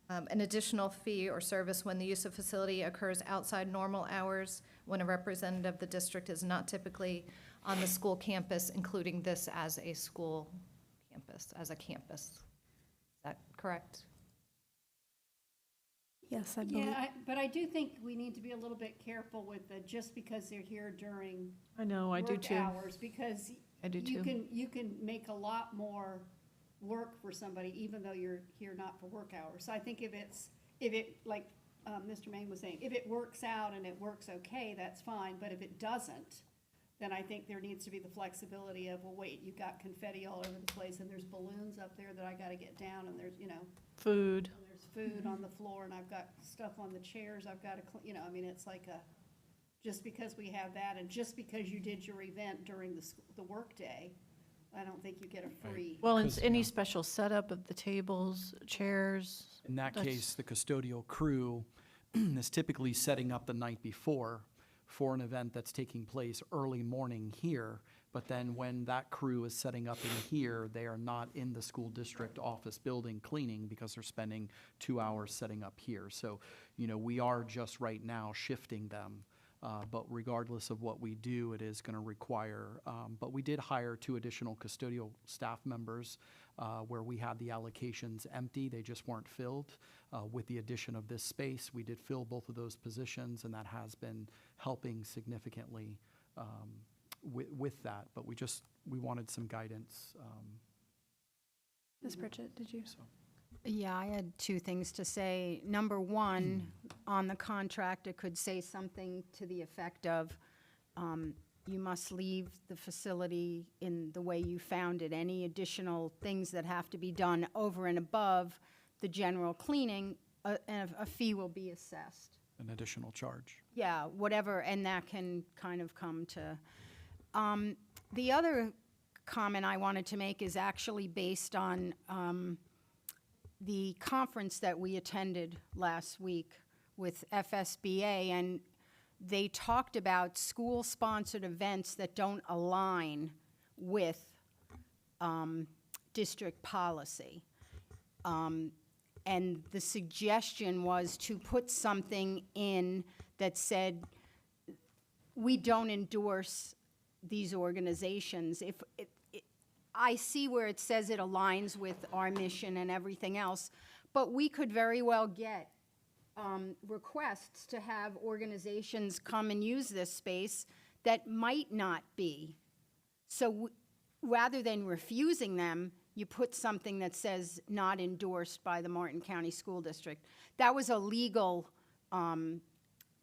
an additional fee or service when the use of facility occurs outside normal hours, when a representative of the district is not typically on the school campus, including this as a school campus, as a campus. Is that correct?
Yes, I believe.
Yeah, but I do think we need to be a little bit careful with the, just because they're here during
I know, I do
work
too.
hours, because
I do
you
too.
can make a lot more work for somebody, even though you're here not for work hours. So I think if it, like Mr. Main was saying, if it works out and it works okay, that's fine, but if it doesn't, then I think there needs to be the flexibility of, well, wait, you've got confetti all over the place, and there's balloons up there that I gotta get down, and there's,
Food.
and there's food on the floor, and I've got stuff on the chairs I've gotta, I mean, it's like just because we have that, and just because you did your event during the workday, I don't think you get a free.
Well, and any special setup of the tables, chairs.
In that
That's-
case, the custodial crew is typically setting up the night before for an event that's taking place early morning here, but then when that crew is setting up in here, they are not in the school district office building cleaning because they're spending 2 hours setting up here. So, we are just right now shifting them. But regardless of what we do, it is going to require, but we did hire 2 additional custodial staff members where we had the allocations empty, they just weren't filled. With the addition of this space, we did fill both of those positions, and that has been helping significantly with that. But we wanted some guidance.
Ms. Pritchett, did you?
Yeah, I had two things to say. Number one, on the contract, it could say something to the effect of, you must leave the facility in the way you found it. Any additional things that have to be done over and above the general cleaning, a fee will be assessed.
An additional charge.
Yeah, whatever, and that can kind of come to. The other comment I wanted to make is actually based on the conference that we attended last week with FSBA, and they talked about school-sponsored events that don't align with district policy. And the suggestion was to put something in that said, we don't endorse these organizations. If I see where it says it aligns with our mission and everything else, but we could very well get requests to have organizations come and use this space that might not be. So rather than refusing them, you put something that says not endorsed by the Martin County School District. That was a legal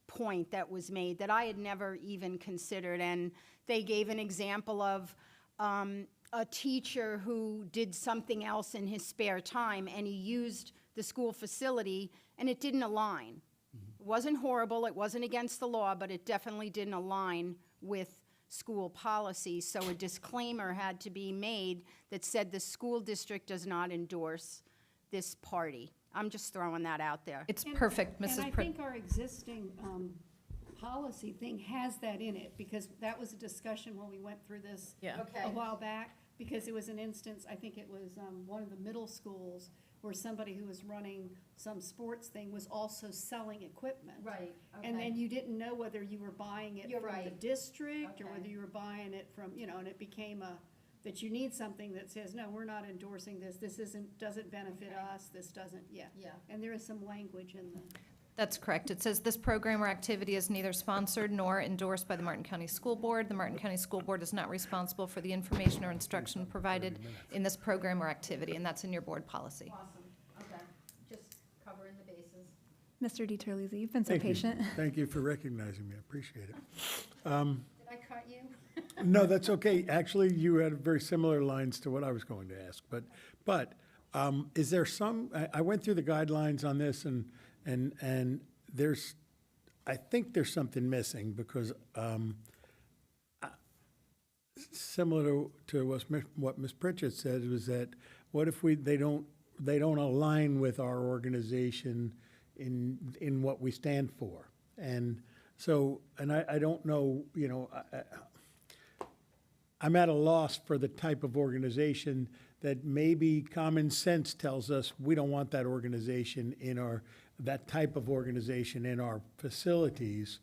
point that was made that I had never even considered. And they gave an example of a teacher who did something else in his spare time, and he used the school facility, and it didn't align. It wasn't horrible, it wasn't against the law, but it definitely didn't align with school policy. So a disclaimer had to be made that said the school district does not endorse this party. I'm just throwing that out there.
It's perfect, Mrs.
And I think our existing policy thing has that in it, because that was a discussion when we went through this
Yeah.
a while back, because it was an instance, I think it was one of the middle schools, where somebody who was running some sports thing was also selling equipment.
Right,
And
okay.
then you didn't know whether you were buying it
You're
from the
right.
district, or
Okay.
whether you were buying it from, and it became a that you need something that says, no, we're not endorsing this, this doesn't benefit us, this doesn't, yeah.
Yeah.
And there is some language in the,
That's correct. It says this program or activity is neither sponsored nor endorsed by the Martin County School Board. The Martin County School Board is not responsible for the information or instruction provided in this program or activity, and that's in your board policy.
Awesome, okay, just covering the bases.
Mr. DiTerlizzi, you've been so
Thank you.
patient.
Thank you for recognizing me, I appreciate it.
did I cut you?
No, that's okay. Actually, you had very similar lines to what I was going to ask, but is there some, I went through the guidelines on this and there's, I think there's something missing because similar to what Ms. Pritchett said was that what if they don't align with our organization in what we stand for? And so, and I don't know, you know, I'm at a loss for the type of organization that maybe common sense tells us we don't want that organization that type of organization in our facilities.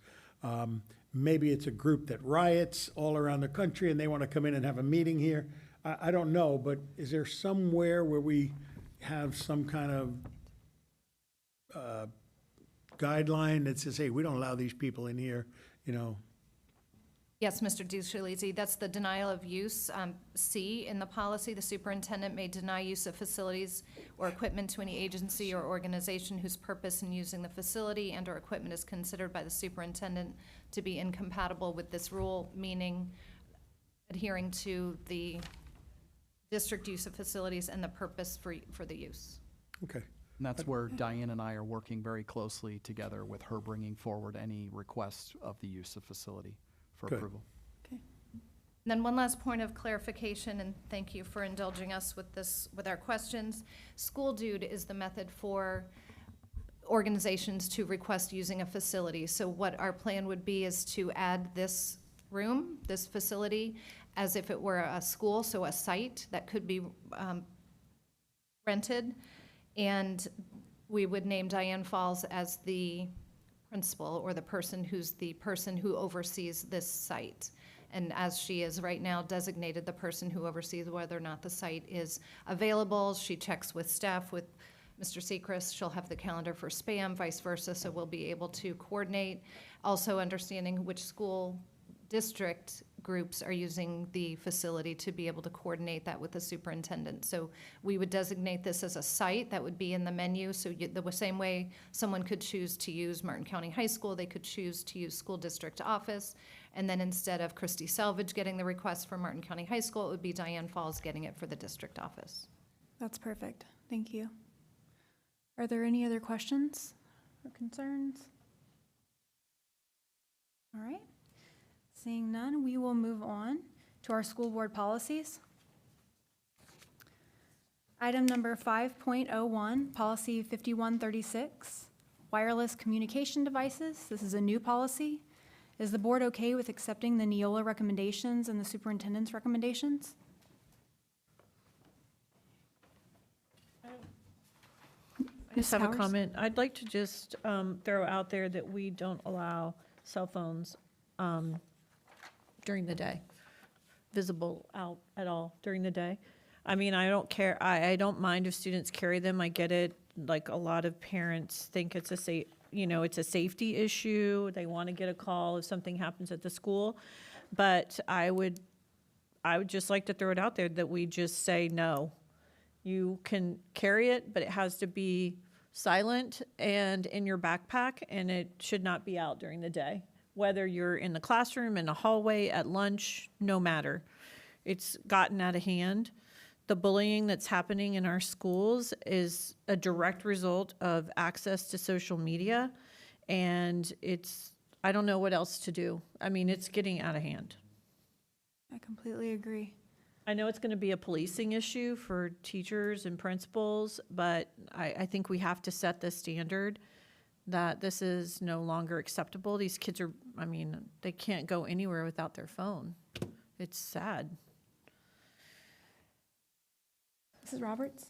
Maybe it's a group that riots all around the country and they want to come in and have a meeting here. I don't know, but is there somewhere where we have some kind of guideline that says, hey, we don't allow these people in here, you know?
Yes, Mr. DiTerlizzi, that's the denial of use, C in the policy. The superintendent may deny use of facilities or equipment to any agency or organization whose purpose in using the facility and/or equipment is considered by the superintendent to be incompatible with this rule, meaning adhering to the district use of facilities and the purpose for the use.
Okay.
And that's where Diane and I are working very closely together with her bringing forward any requests of the use of facility for
Good.
approval.
And then one last point of clarification, and thank you for indulging us with this, with our questions. School Dude is the method for organizations to request using a facility. So what our plan would be is to add this room, this facility, as if it were a school, so a site that could be rented. And we would name Diane Falls as the principal or the person who oversees this site. And as she is right now designated the person who oversees whether or not the site is available, she checks with staff, with Mr. Sechrist, she'll have the calendar for spam, vice versa, so we'll be able to coordinate. Also understanding which school district groups are using the facility to be able to coordinate that with the superintendent. So we would designate this as a site that would be in the menu. So the same way someone could choose to use Martin County High School, they could choose to use school district office. And then instead of Christy Selvage getting the request for Martin County High School, it would be Diane Falls getting it for the district office.
That's perfect. Thank you. Are there any other questions or concerns? All right. Seeing none, we will move on to our school board policies. Item number 5.01, Policy 5136, wireless communication devices. This is a new policy. Is the board okay with accepting the Neola recommendations and the superintendent's recommendations?
I just have a comment. I'd like to just throw out there that we don't allow cell phones during the day, visible out at all during the day. I mean, I don't care, I don't mind if students carry them, I get it. Like, a lot of parents think it's it's a safety issue, they want to get a call if something happens at the school. But I would just like to throw it out there that we just say, no, you can carry it, but it has to be silent and in your backpack, and it should not be out during the day. Whether you're in the classroom, in a hallway, at lunch, no matter. It's gotten out of hand. The bullying that's happening in our schools is a direct result of access to social media, and I don't know what else to do. I mean, it's getting out of hand.
I completely agree.
I know it's going to be a policing issue for teachers and principals, but I think we have to set the standard that this is no longer acceptable. These kids they can't go anywhere without their phone. It's sad.
Mrs. Roberts?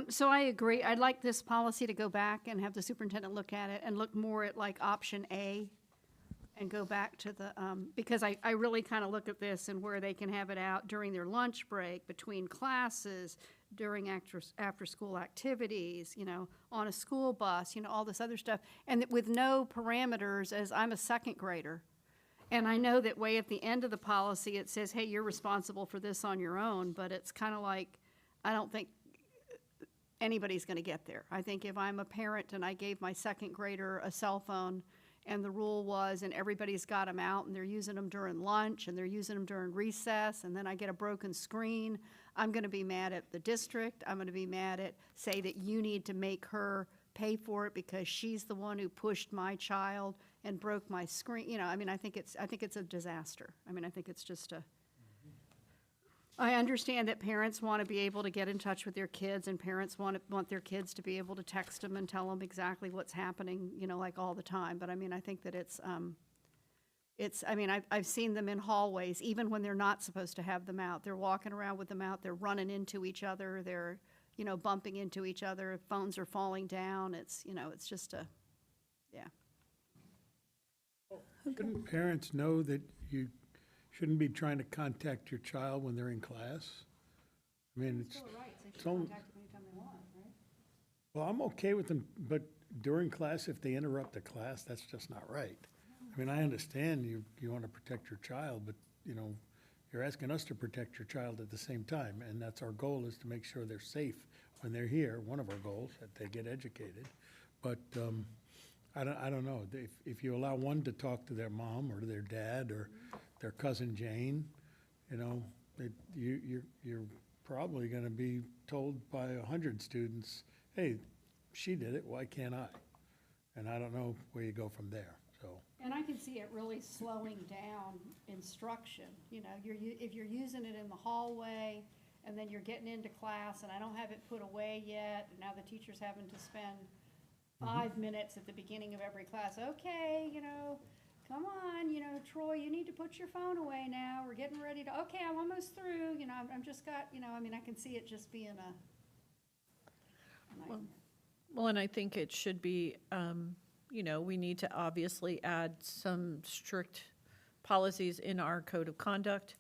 So I agree. I'd like this policy to go back and have the superintendent look at it and look more at like option A and go back to the, because I really kind of look at this and where they can have it out during their lunch break, between classes, during after-school activities, you know, on a school bus, you know, all this other stuff, and with no parameters, as I'm a second grader. And I know that way at the end of the policy, it says, hey, you're responsible for this on your own, but it's kind of like, I don't think anybody's going to get there. I think if I'm a parent and I gave my second grader a cell phone, and the rule was, and everybody's got them out, and they're using them during lunch, and they're using them during recess, and then I get a broken screen, I'm going to be mad at the district. I'm going to be mad at, say that you need to make her pay for it because she's the one who pushed my child and broke my screen. You know, I mean, I think it's a disaster. I mean, I think it's just a, I understand that parents want to be able to get in touch with their kids, and parents want their kids to be able to text them and tell them exactly what's happening, you know, like all the time. But I mean, I think that I mean, I've seen them in hallways, even when they're not supposed to have them out. They're walking around with them out, they're running into each other, they're, you know, bumping into each other, phones are falling down. It's, you know, it's just a, yeah.
Shouldn't parents know that you shouldn't be trying to contact your child when they're in class? I mean, it's, well, I'm okay with them, but during class, if they interrupt the class, that's just not right. I mean, I understand you want to protect your child, but, you know, you're asking us to protect your child at the same time, and that's our goal, is to make sure they're safe when they're here. One of our goals, that they get educated. But I don't know. If you allow one to talk to their mom or their dad or their cousin Jane, you know, you're probably going to be told by 100 students, hey, she did it, why can't I? And I don't know where you go from there, so.
And I can see it really slowing down instruction. You know, if you're using it in the hallway, and then you're getting into class, and I don't have it put away yet, and now the teacher's having to spend 5 minutes at the beginning of every class. Okay, you know, come on, you know, Troy, you need to put your phone away now. We're getting ready to, okay, I'm almost through, you know, I'm just got, you know, I mean, I can see it just being a nightmare.
Well, and I think it should be, you know, we need to obviously add some strict policies in our code of conduct.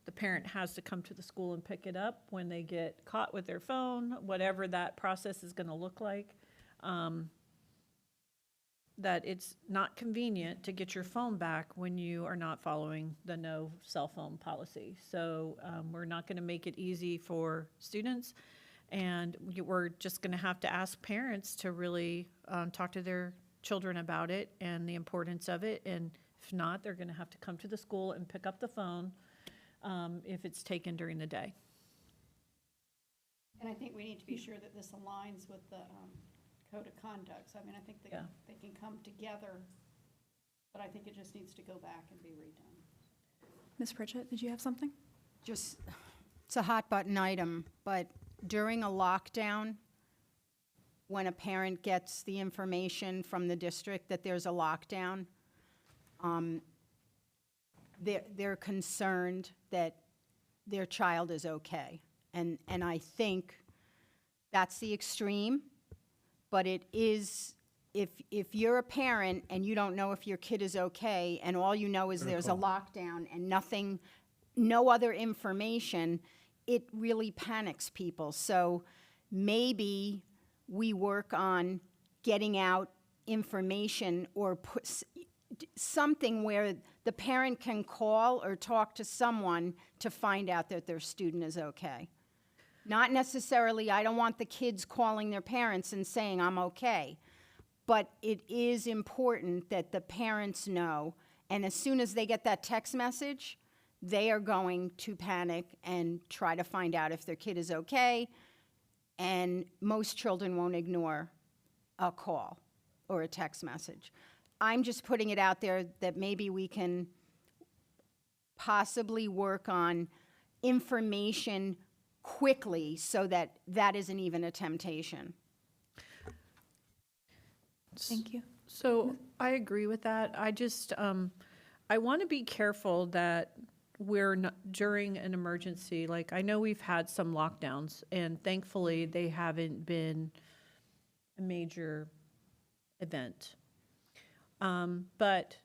The parent has to come to the school and pick it up when they get caught with their phone, whatever that process is going to look like. That it's not convenient to get your phone back when you are not following the no cell phone policy. So we're not going to make it easy for students, and we're just going to have to ask parents to really talk to their children about it and the importance of it. And if not, they're going to have to come to the school and pick up the phone if it's taken during the day.
And I think we need to be sure that this aligns with the code of conduct. So I mean, I think
Yeah.
they can come together, but I think it just needs to go back and be redone.
Ms. Pritchett, did you have something?
Just, it's a hot button item, but during a lockdown, when a parent gets the information from the district that there's a lockdown, they're concerned that their child is okay. And I think that's the extreme, but it is, if you're a parent and you don't know if your kid is okay, and all you know is there's a lockdown and nothing, no other information, it really panics people. So maybe we work on getting out information or put something where the parent can call or talk to someone to find out that their student is okay. Not necessarily, I don't want the kids calling their parents and saying, I'm okay. But it is important that the parents know, and as soon as they get that text message, they are going to panic and try to find out if their kid is okay. And most children won't ignore a call or a text message. I'm just putting it out there that maybe we can possibly work on information quickly so that that isn't even a temptation.
Thank you.
So I agree with that. I just, I want to be careful that we're not, during an emergency, like I know we've had some lockdowns, and thankfully they haven't been a major event. But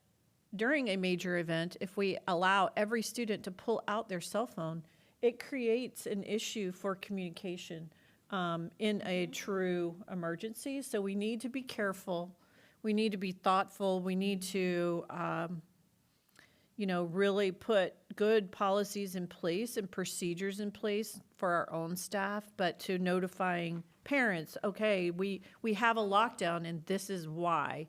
during a major event, if we allow every student to pull out their cell phone, it creates an issue for communication in a true emergency. So we need to be careful. We need to be thoughtful. We need to, really put good policies in place and procedures in place for our own staff, but to notifying parents, okay, we have a lockdown and this is why.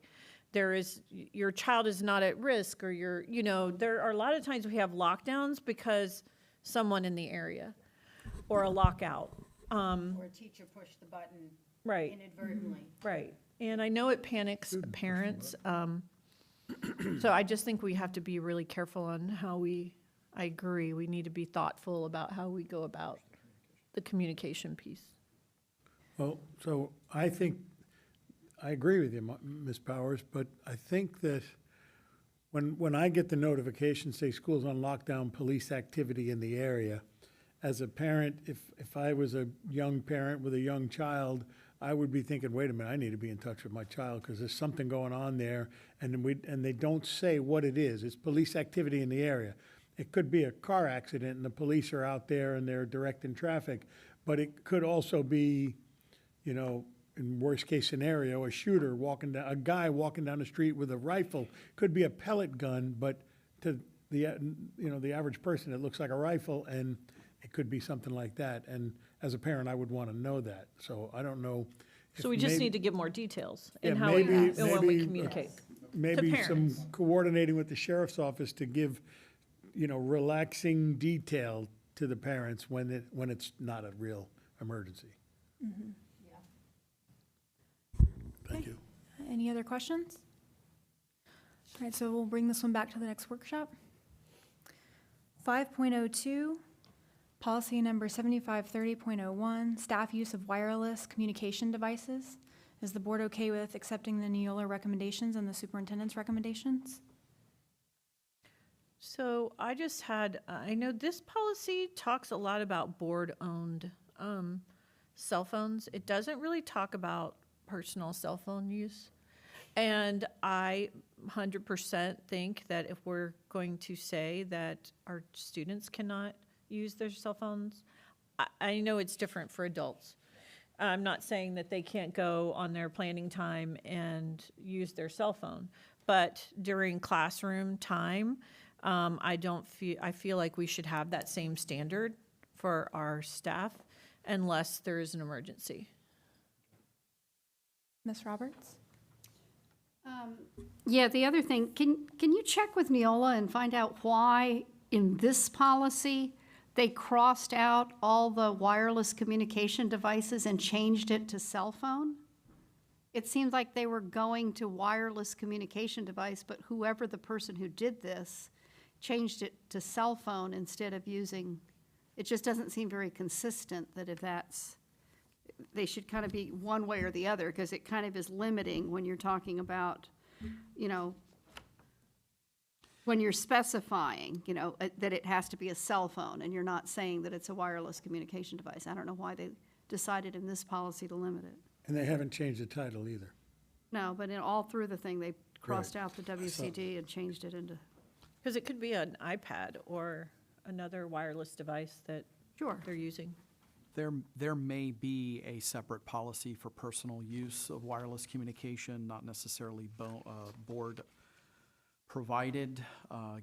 Your child is not at risk, or there are a lot of times we have lockdowns because someone in the area, or a lockout.
Or a teacher pushed the button
Right,
inadvertently.
right. And I know it panics parents. So I just think we have to be really careful on how I agree, we need to be thoughtful about how we go about the communication piece.
Well, so I think, I agree with you, Ms. Powers, but I think that when I get the notification, say school's on lockdown, police activity in the area, as a parent, if I was a young parent with a young child, I would be thinking, wait a minute, I need to be in touch with my child because there's something going on there, and they don't say what it is. It's police activity in the area. It could be a car accident and the police are out there and they're directing traffic, but it could also be, in worst case scenario, a shooter a guy walking down the street with a rifle. Could be a pellet gun, but to the average person, it looks like a rifle, and it could be something like that. And as a parent, I would want to know that. So I don't know.
So we just need to give more details in
Yeah,
how we,
maybe-
and when we
maybe,
communicate.
Maybe some
parents.
coordinating with the sheriff's office to give, relaxing detail to the parents when it's not a real emergency. Thank you.
Any other questions? All right, so we'll bring this one back to the next workshop. 5.02, policy number 7530.01, staff use of wireless communication devices. Is the board okay with accepting the Neola recommendations and the superintendent's recommendations?
So I know this policy talks a lot about board-owned cell phones. It doesn't really talk about personal cell phone use. And I 100% think that if we're going to say that our students cannot use their cell phones, I know it's different for adults. I'm not saying that they can't go on their planning time and use their cell phone, but during classroom time, I feel like we should have that same standard for our staff unless there is an emergency.
Ms. Roberts?
Yeah, the other thing, can you check with Neola and find out why in this policy they crossed out all the wireless communication devices and changed it to cell phone? It seems like they were going to wireless communication device, but whoever the person who did this changed it to cell phone instead of using, it just doesn't seem very consistent that if that's, they should kind of be one way or the other, because it kind of is limiting when you're talking about, when you're specifying, that it has to be a cell phone, and you're not saying that it's a wireless communication device. I don't know why they decided in this policy to limit it.
And they haven't changed the title either.
No, but all through the thing, they crossed out the WCD and changed it into,
Because it could be an iPad or another wireless device that
sure.
they're using.
There may be a separate policy for personal use of wireless communication, not necessarily board provided,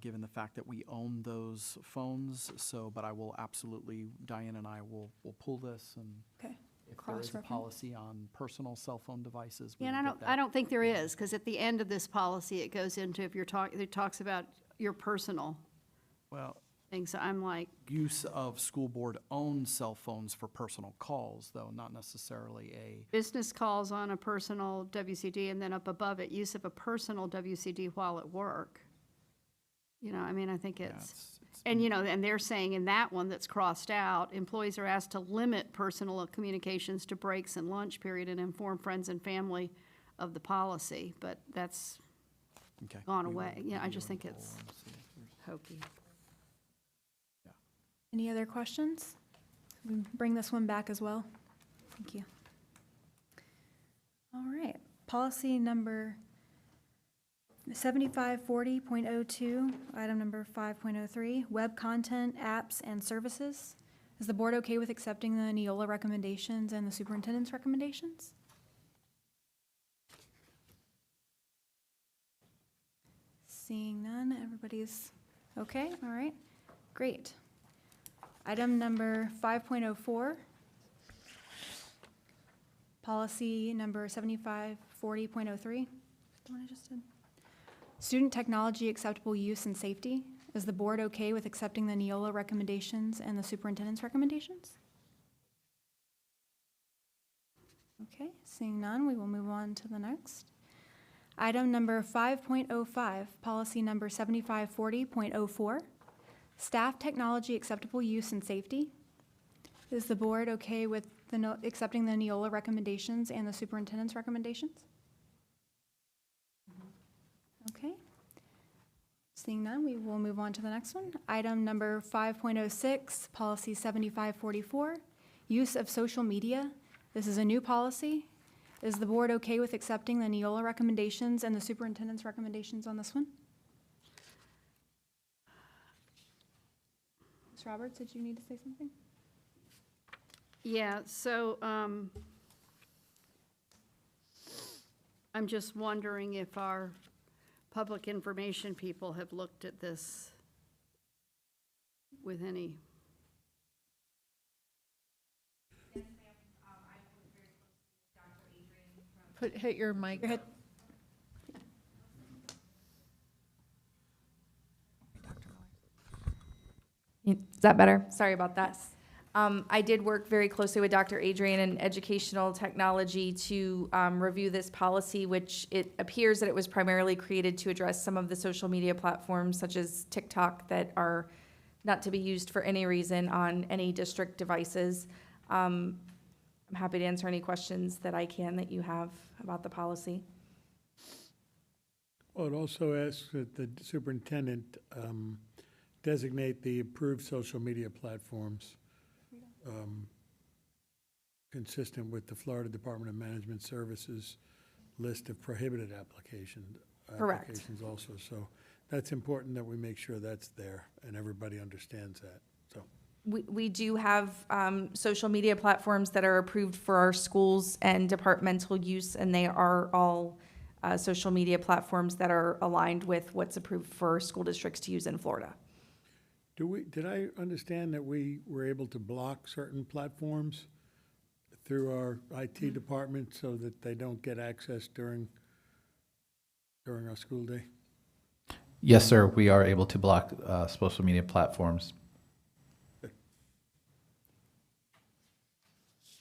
given the fact that we own those phones. So, but I will absolutely, Diane and I will pull this, and
Okay.
if there is a
Cross-reference.
policy on personal cell phone devices, we
Yeah,
will
and
get that.
I don't think there is, because at the end of this policy, it goes into, if you're it talks about your personal
Well,
things. So I'm like,
use of school board-owned cell phones for personal calls, though, not necessarily a,
business calls on a personal WCD, and then up above it, use of a personal WCD while at work. I think
yeah,
it's, and they're saying in that one that's crossed out, employees are asked to limit personal communications to breaks and lunch period and inform friends and family of the policy, but that's
okay.
gone
we will
away. Yeah, I just
review
think
and
it's
pull and see if there's-
hokey.
Any other questions? We bring this one back as well. Thank you. All right, policy number, 7540.02, item number 5.03, web content, apps, and services. Is the board okay with accepting the Neola recommendations and the superintendent's recommendations? Seeing none, everybody's okay, all right, great. Item number 5.04, policy number 7540.03, the one I just did. Student technology acceptable use and safety. Is the board okay with accepting the Neola recommendations and the superintendent's recommendations? Okay, seeing none, we will move on to the next. Item number 5.05, policy number 7540.04, staff technology acceptable use and safety. Is the board okay with accepting the Neola recommendations and the superintendent's recommendations? Okay. Seeing none, we will move on to the next one. Item number 5.06, policy 7544, use of social media. This is a new policy. Is the board okay with accepting the Neola recommendations and the superintendent's recommendations on this one? Ms. Roberts, did you need to say something?
Yeah, so, I'm just wondering if our public information people have looked at this with any.
Hit your mic.
Go ahead.
Is that better? Sorry about that. I did work very closely with Dr. Adrian in educational technology to review this policy, which it appears that it was primarily created to address some of the social media platforms such as TikTok that are not to be used for any reason on any district devices. I'm happy to answer any questions that I can that you have about the policy.
Well, it also asks that the superintendent designate the approved social media platforms consistent with the Florida Department of Management Services list of prohibited applications also. So that's important that we make sure that's there and everybody understands that, so.
We do have social media platforms that are approved for our schools and departmental use, and they are all social media platforms that are aligned with what's approved for school districts to use in Florida.
Did I understand that we were able to block certain platforms through our IT department so that they don't get access during our school day?
Yes, sir. We are able to block social media platforms.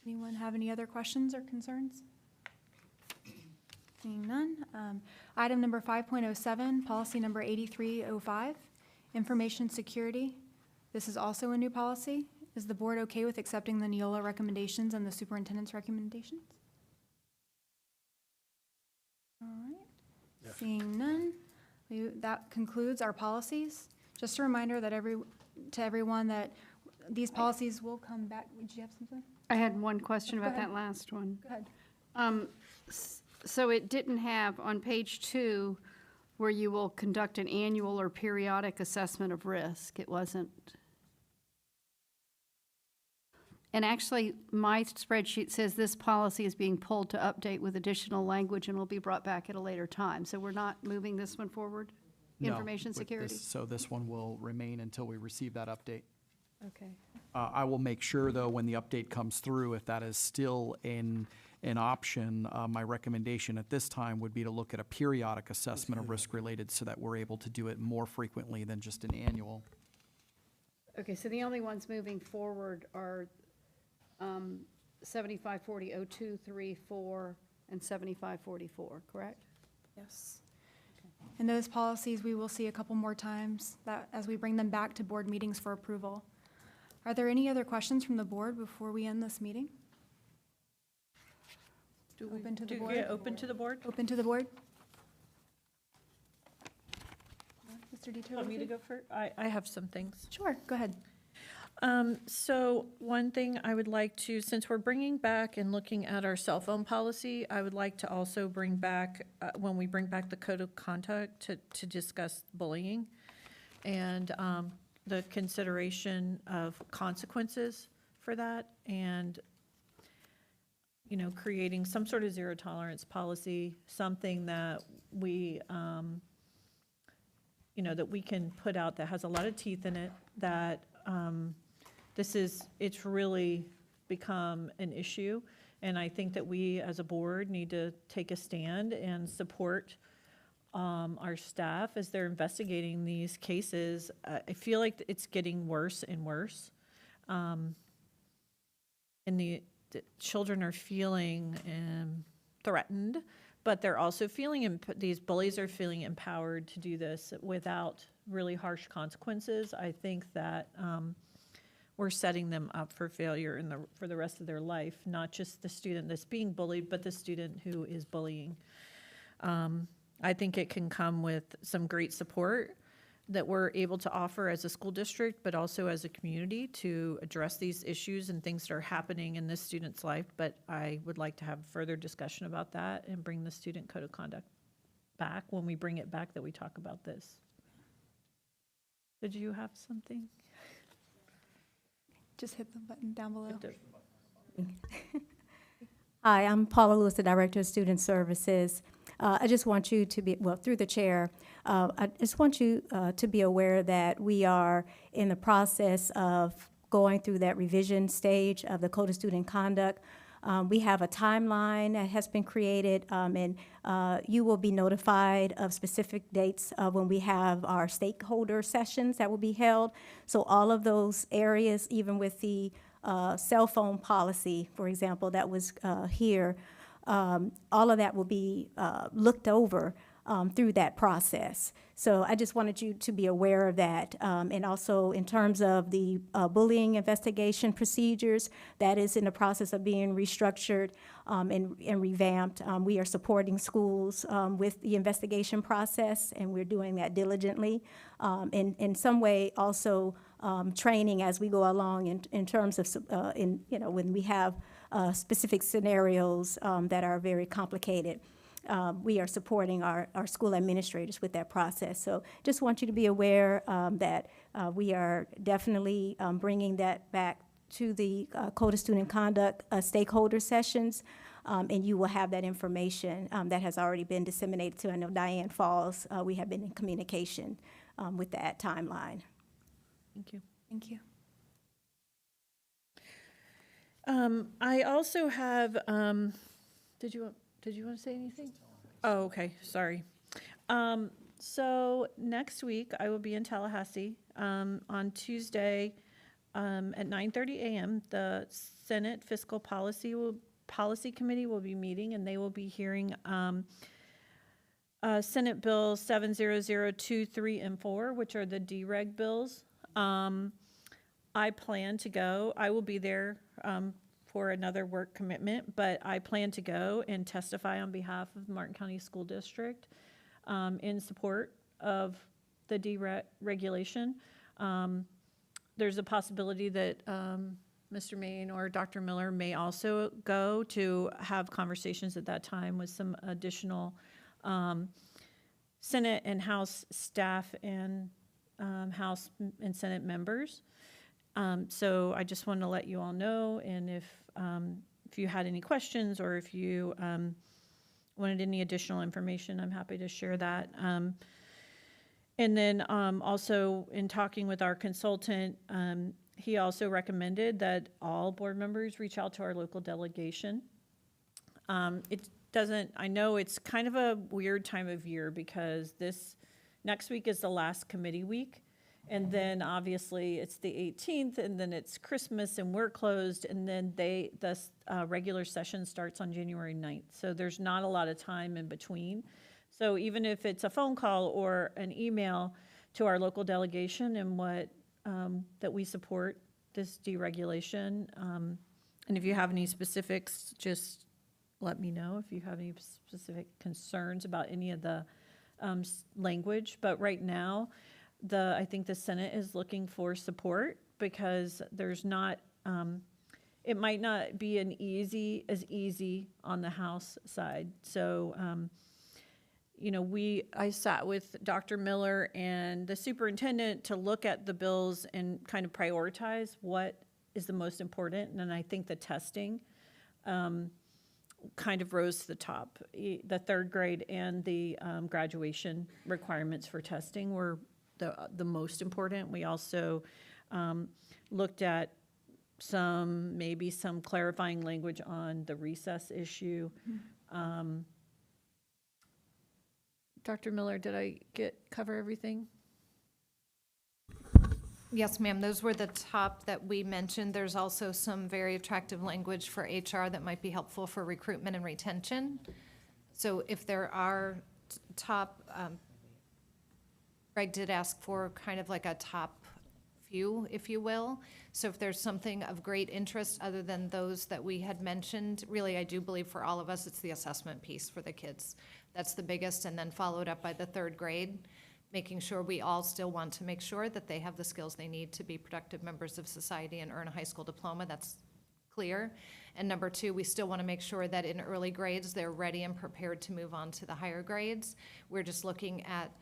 Anyone have any other questions or concerns? Seeing none. Item number 5.07, policy number 8305, information security. This is also a new policy. Is the board okay with accepting the Neola recommendations and the superintendent's recommendations? All right.
Yes.
Seeing none, that concludes our policies. Just a reminder that to everyone that these policies will come back. Did you have something?
I had one question
Go
about
ahead.
that last one.
Go ahead.
So it didn't have, on page 2, where you will conduct an annual or periodic assessment of risk. It wasn't. And actually, my spreadsheet says this policy is being pulled to update with additional language and will be brought back at a later time. So we're not moving this one forward?
No,
Information
with
security?
this- So this one will remain until we receive that update.
Okay.
I will make sure, though, when the update comes through, if that is still an option, my recommendation at this time would be to look at a periodic assessment of risk related so that we're able to do it more frequently than just an annual.
Okay, so the only ones moving forward are 7540-0234 and 7544, correct?
Yes. And those policies, we will see a couple more times that as we bring them back to board meetings for approval. Are there any other questions from the board before we end this meeting? Open to the board?
Open to the board?
Open to the board? Mr. DeTerlizzi?
Want me to go first? I have some things.
Sure, go ahead.
So one thing I would like to, since we're bringing back and looking at our cell phone policy, I would like to also bring back, when we bring back the code of conduct, to discuss bullying and the consideration of consequences for that, and, you know, creating some sort of zero tolerance policy, something that we, you know, that we can put out that has a lot of teeth in it, that it's really become an issue. And I think that we, as a board, need to take a stand and support our staff as they're investigating these cases. I feel like it's getting worse and worse. And the children are feeling threatened, but they're also feeling, these bullies are feeling empowered to do this without really harsh consequences. I think that we're setting them up for failure for the rest of their life, not just the student that's being bullied, but the student who is bullying. I think it can come with some great support that we're able to offer as a school district, but also as a community to address these issues and things that are happening in this student's life. But I would like to have further discussion about that and bring the student code of conduct back when we bring it back, that we talk about this. Did you have something?
Just hit the button down below.
Hi, I'm Paula Lewis, the Director of Student Services. I just want you to be, well, through the chair, I just want you to be aware that we are in the process of going through that revision stage of the Code of Student Conduct. We have a timeline that has been created, and you will be notified of specific dates when we have our stakeholder sessions that will be held. So all of those areas, even with the cell phone policy, for example, that was here, all of that will be looked over through that process. So I just wanted you to be aware of that. And also in terms of the bullying investigation procedures, that is in the process of being restructured and revamped. We are supporting schools with the investigation process, and we're doing that diligently. In some way, also training as we go along in terms of, when we have specific scenarios that are very complicated. We are supporting our school administrators with that process. So just want you to be aware that we are definitely bringing that back to the Code of Student Conduct stakeholder sessions, and you will have that information that has already been disseminated to, I know, Diane Falls. We have been in communication with that timeline.
Thank you.
Thank you.
I also have, did you want to say anything? Oh, okay, sorry. So next week, I will be in Tallahassee. On Tuesday, at 9:30 a.m., the Senate Fiscal Policy Committee will be meeting, and they will be hearing Senate Bill 70023 3 and 4, which are the dereg bills. I plan to go. I will be there for another work commitment, but I plan to go and testify on behalf of the Martin County School District in support of the deregulation. There's a possibility that Mr. Maine or Dr. Miller may also go to have conversations at that time with some additional Senate and House staff and House and Senate members. So I just wanted to let you all know, and if you had any questions or if you wanted any additional information, I'm happy to share that. And then also in talking with our consultant, he also recommended that all board members reach out to our local delegation. I know it's kind of a weird time of year because next week is the last committee week. And then obviously it's the 18th, and then it's Christmas and we're closed, and then the regular session starts on January 9th. So there's not a lot of time in between. So even if it's a phone call or an email to our local delegation and that we support this deregulation, and if you have any specifics, just let me know if you have any specific concerns about any of the language. But right now, I think the Senate is looking for support, because there's not, it might not be as easy on the House side. So, I sat with Dr. Miller and the superintendent to look at the bills and kind of prioritize what is the most important. And I think the testing kind of rose to the top. The third grade and the graduation requirements for testing were the most important. We also looked at maybe some clarifying language on the recess issue. Dr. Miller, did I cover everything?
Yes, ma'am, those were the top that we mentioned. There's also some very attractive language for HR that might be helpful for recruitment and retention. So if there are top, Greg did ask for kind of like a top few, if you will. So if there's something of great interest other than those that we had mentioned, really, I do believe for all of us, it's the assessment piece for the kids. That's the biggest, and then followed up by the third grade, making sure we all still want to make sure that they have the skills they need to be productive members of society and earn a high school diploma. That's clear. And number two, we still want to make sure that in early grades, they're ready and prepared to move on to the higher grades. We're just looking at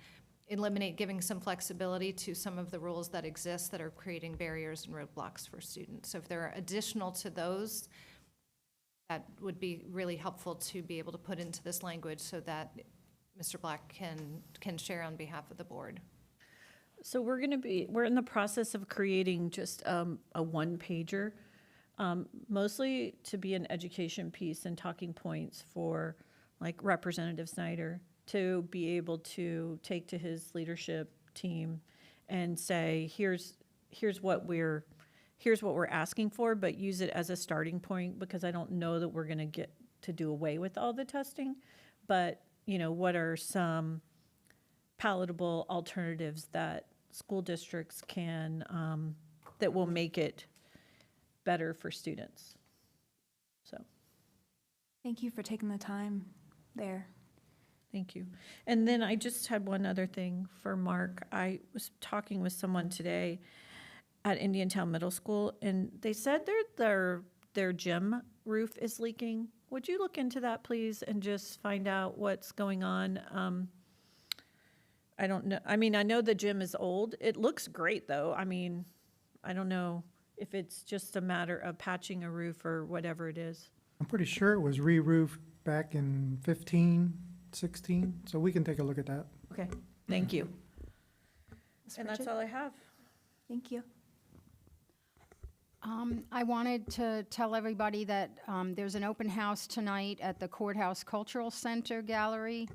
giving some flexibility to some of the rules that exist that are creating barriers and roadblocks for students. So if there are additional to those, that would be really helpful to be able to put into this language so that Mr. Black can share on behalf of the board.
So we're in the process of creating just a one-pager, mostly to be an education piece and talking points for like Representative Snyder to be able to take to his leadership team and say, here's what we're asking for, but use it as a starting point, because I don't know that we're going to get to do away with all the testing, but what are some palatable alternatives that school districts can, that will make it better for students? So.
Thank you for taking the time there.
Thank you. And then I just had one other thing for Mark. I was talking with someone today at Indiantown Middle School, and they said their gym roof is leaking. Would you look into that, please, and just find out what's going on? I don't know. I mean, I know the gym is old. It looks great, though. I mean, I don't know if it's just a matter of patching a roof or whatever it is.
I'm pretty sure it was re-roofed back in 15, 16, so we can take a look at that.
Okay, thank you.
Ms.
And that's
Pritchett?
all I have.
Thank you.
I wanted to tell everybody that there's an open house tonight at the Courthouse Cultural Center Gallery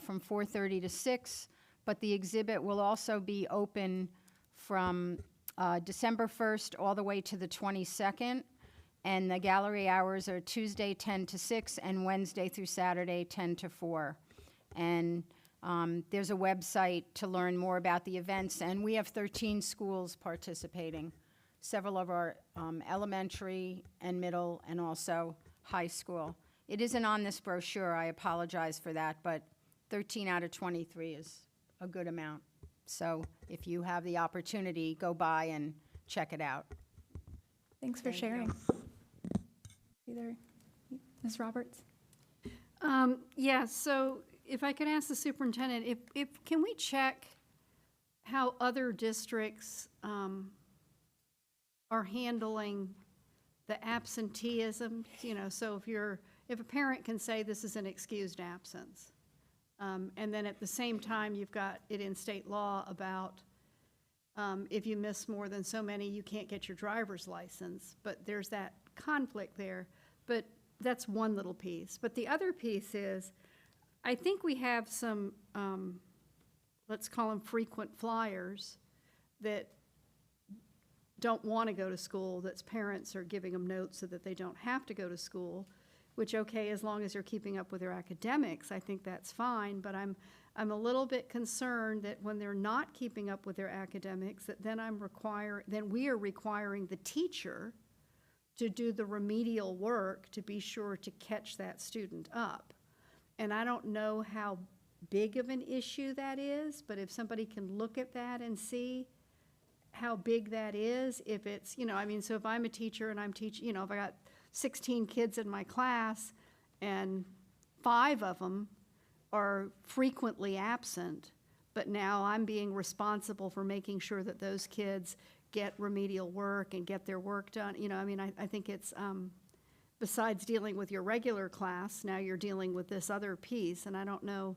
from 4:30 to 6, but the exhibit will also be open from December 1st all the way to the 22nd, and the gallery hours are Tuesday 10 to 6 and Wednesday through Saturday 10 to 4. And there's a website to learn more about the events, and we have 13 schools participating. Several of our elementary and middle and also high school. It isn't on this brochure, I apologize for that, but 13 out of 23 is a good amount. So if you have the opportunity, go by and check it out.
Thanks for sharing. Ms. Roberts?
Yeah, so if I could ask the superintendent, can we check how other districts are handling the absenteeism? So if a parent can say this is an excused absence, and then at the same time, you've got it in state law about if you miss more than so many, you can't get your driver's license, but there's that conflict there. But that's one little piece. But the other piece is, I think we have some, let's call them frequent flyers that don't want to go to school, that's parents are giving them notes so that they don't have to go to school, which, okay, as long as they're keeping up with their academics, I think that's fine, but I'm a little bit concerned that when they're not keeping up with their academics, that then we are requiring the teacher to do the remedial work to be sure to catch that student up. And I don't know how big of an issue that is, but if somebody can look at that and see how big that is, if it's, I mean, so if I'm a teacher and I'm teaching, if I got 16 kids in my class and 5 of them are frequently absent, but now I'm being responsible for making sure that those kids get remedial work and get their work done. I mean, I think it's, besides dealing with your regular class, now you're dealing with this other piece, and I don't know,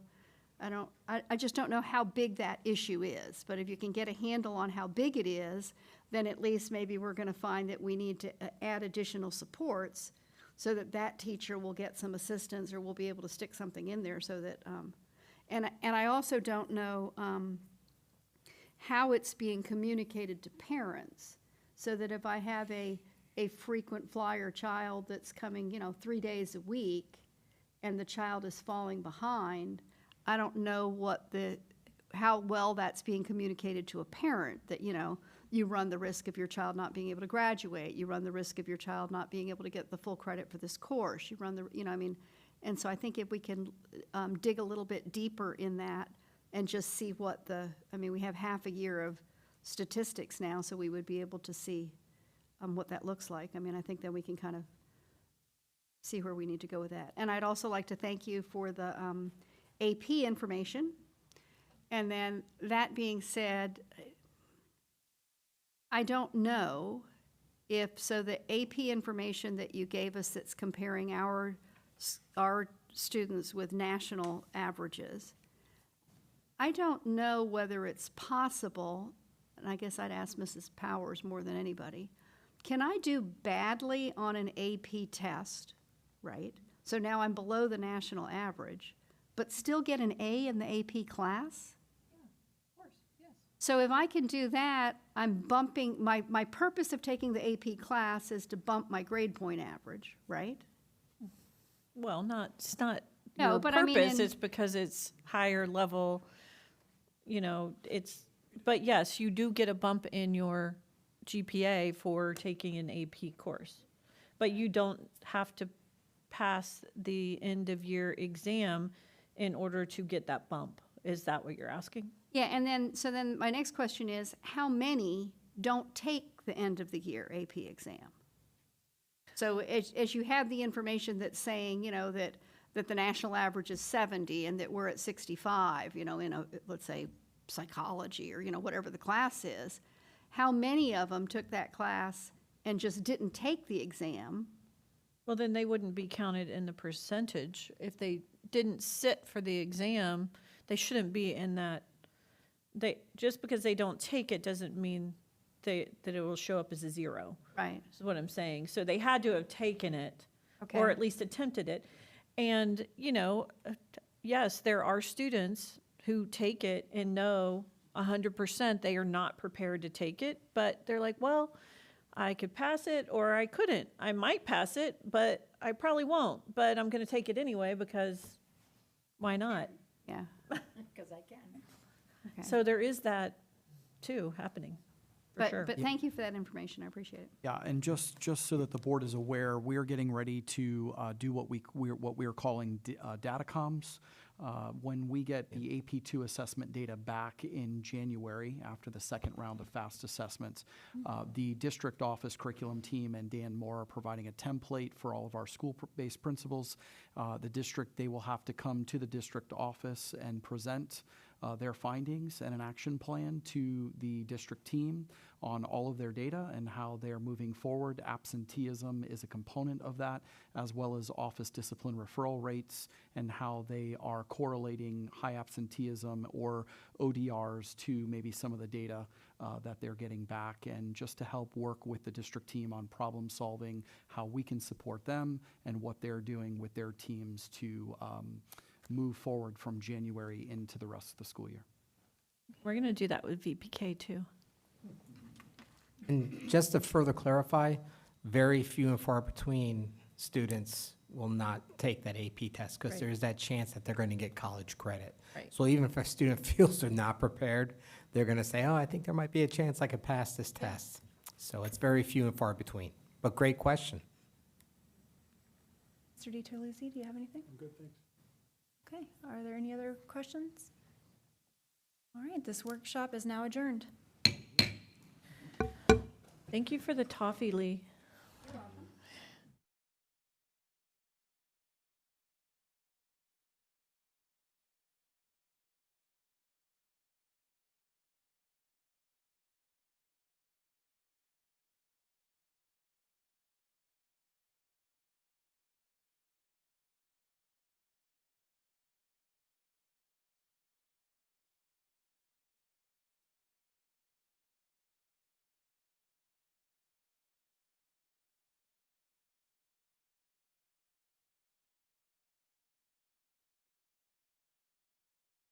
I just don't know how big that issue is. But if you can get a handle on how big it is, then at least maybe we're gonna find that we need to add additional supports so that that teacher will get some assistance, or we'll be able to stick something in there so that, and I also don't know, how it's being communicated to parents, so that if I have a frequent flyer child that's coming, 3 days a week, and the child is falling behind, I don't know how well that's being communicated to a parent, that, you run the risk of your child not being able to graduate, you run the risk of your child not being able to get the full credit for this course, you run the, I mean, and so I think if we can dig a little bit deeper in that and just see we have half a year of statistics now, so we would be able to see what that looks like. I mean, I think then we can kind of see where we need to go with that. And I'd also like to thank you for the AP information. And then, that being said, I don't know if, so the AP information that you gave us that's comparing our students with national averages, I don't know whether it's possible, and I guess I'd ask Mrs. Powers more than anybody, can I do badly on an AP test, right? So now I'm below the national average, but still get an A in the AP class?
Yeah, of course, yes.
So if I can do that, I'm bumping, my purpose of taking the AP class is to bump my grade point average, right?
Well, it's not
No,
your
but I mean
purpose,
in-
it's because it's higher level, but yes, you do get a bump in your GPA for taking an AP course. But you don't have to pass the end of year exam in order to get that bump. Is that what you're asking?
Yeah, and then my next question is, how many don't take the end of the year AP exam? So as you have the information that's saying, that the national average is 70 and that we're at 65, in let's say, psychology or, whatever the class is, how many of them took that class and just didn't take the exam?
Well, then they wouldn't be counted in the percentage. If they didn't sit for the exam, they shouldn't be in that. Just because they don't take it doesn't mean that it will show up as a 0.
Right.
Is what I'm saying. So they had to have taken it,
Okay.
or at least attempted it. And, yes, there are students who take it and know 100% they are not prepared to take it, but they're like, well, I could pass it or I couldn't. I might pass it, but I probably won't. But I'm going to take it anyway because why not?
Yeah.
Because I can.
Okay.
So there is that too happening, for sure.
But thank you for that information. I appreciate it.
Yeah, and just so that the board is aware, we're getting ready to do what we're calling data comms. When we get the AP2 assessment data back in January, after the second round of FAST assessments, the district office curriculum team and Dan Moore are providing a template for all of our school-based principals. The district, they will have to come to the district office and present their findings and an action plan to the district team on all of their data and how they're moving forward. Absenteeism is a component of that, as well as office discipline referral rates and how they are correlating high absenteeism or ODRs to maybe some of the data that they're getting back, and just to help work with the district team on problem solving, how we can support them and what they're doing with their teams to move forward from January into the rest of the school year.
We're going to do that with VPK too.
And just to further clarify, very few and far between students will not take that AP test because
Right.
there's that chance that they're going to get college credit.
Right.
So even if a student feels they're not prepared, they're going to say, oh, I think there might be a chance I could pass this test. So it's very few and far between. But great question.
Mr. DiTerluzzi, do you have anything?
I'm good, thanks.
Okay, are there any other questions? All right, this workshop is now adjourned.
Thank you for the toffee, Lee.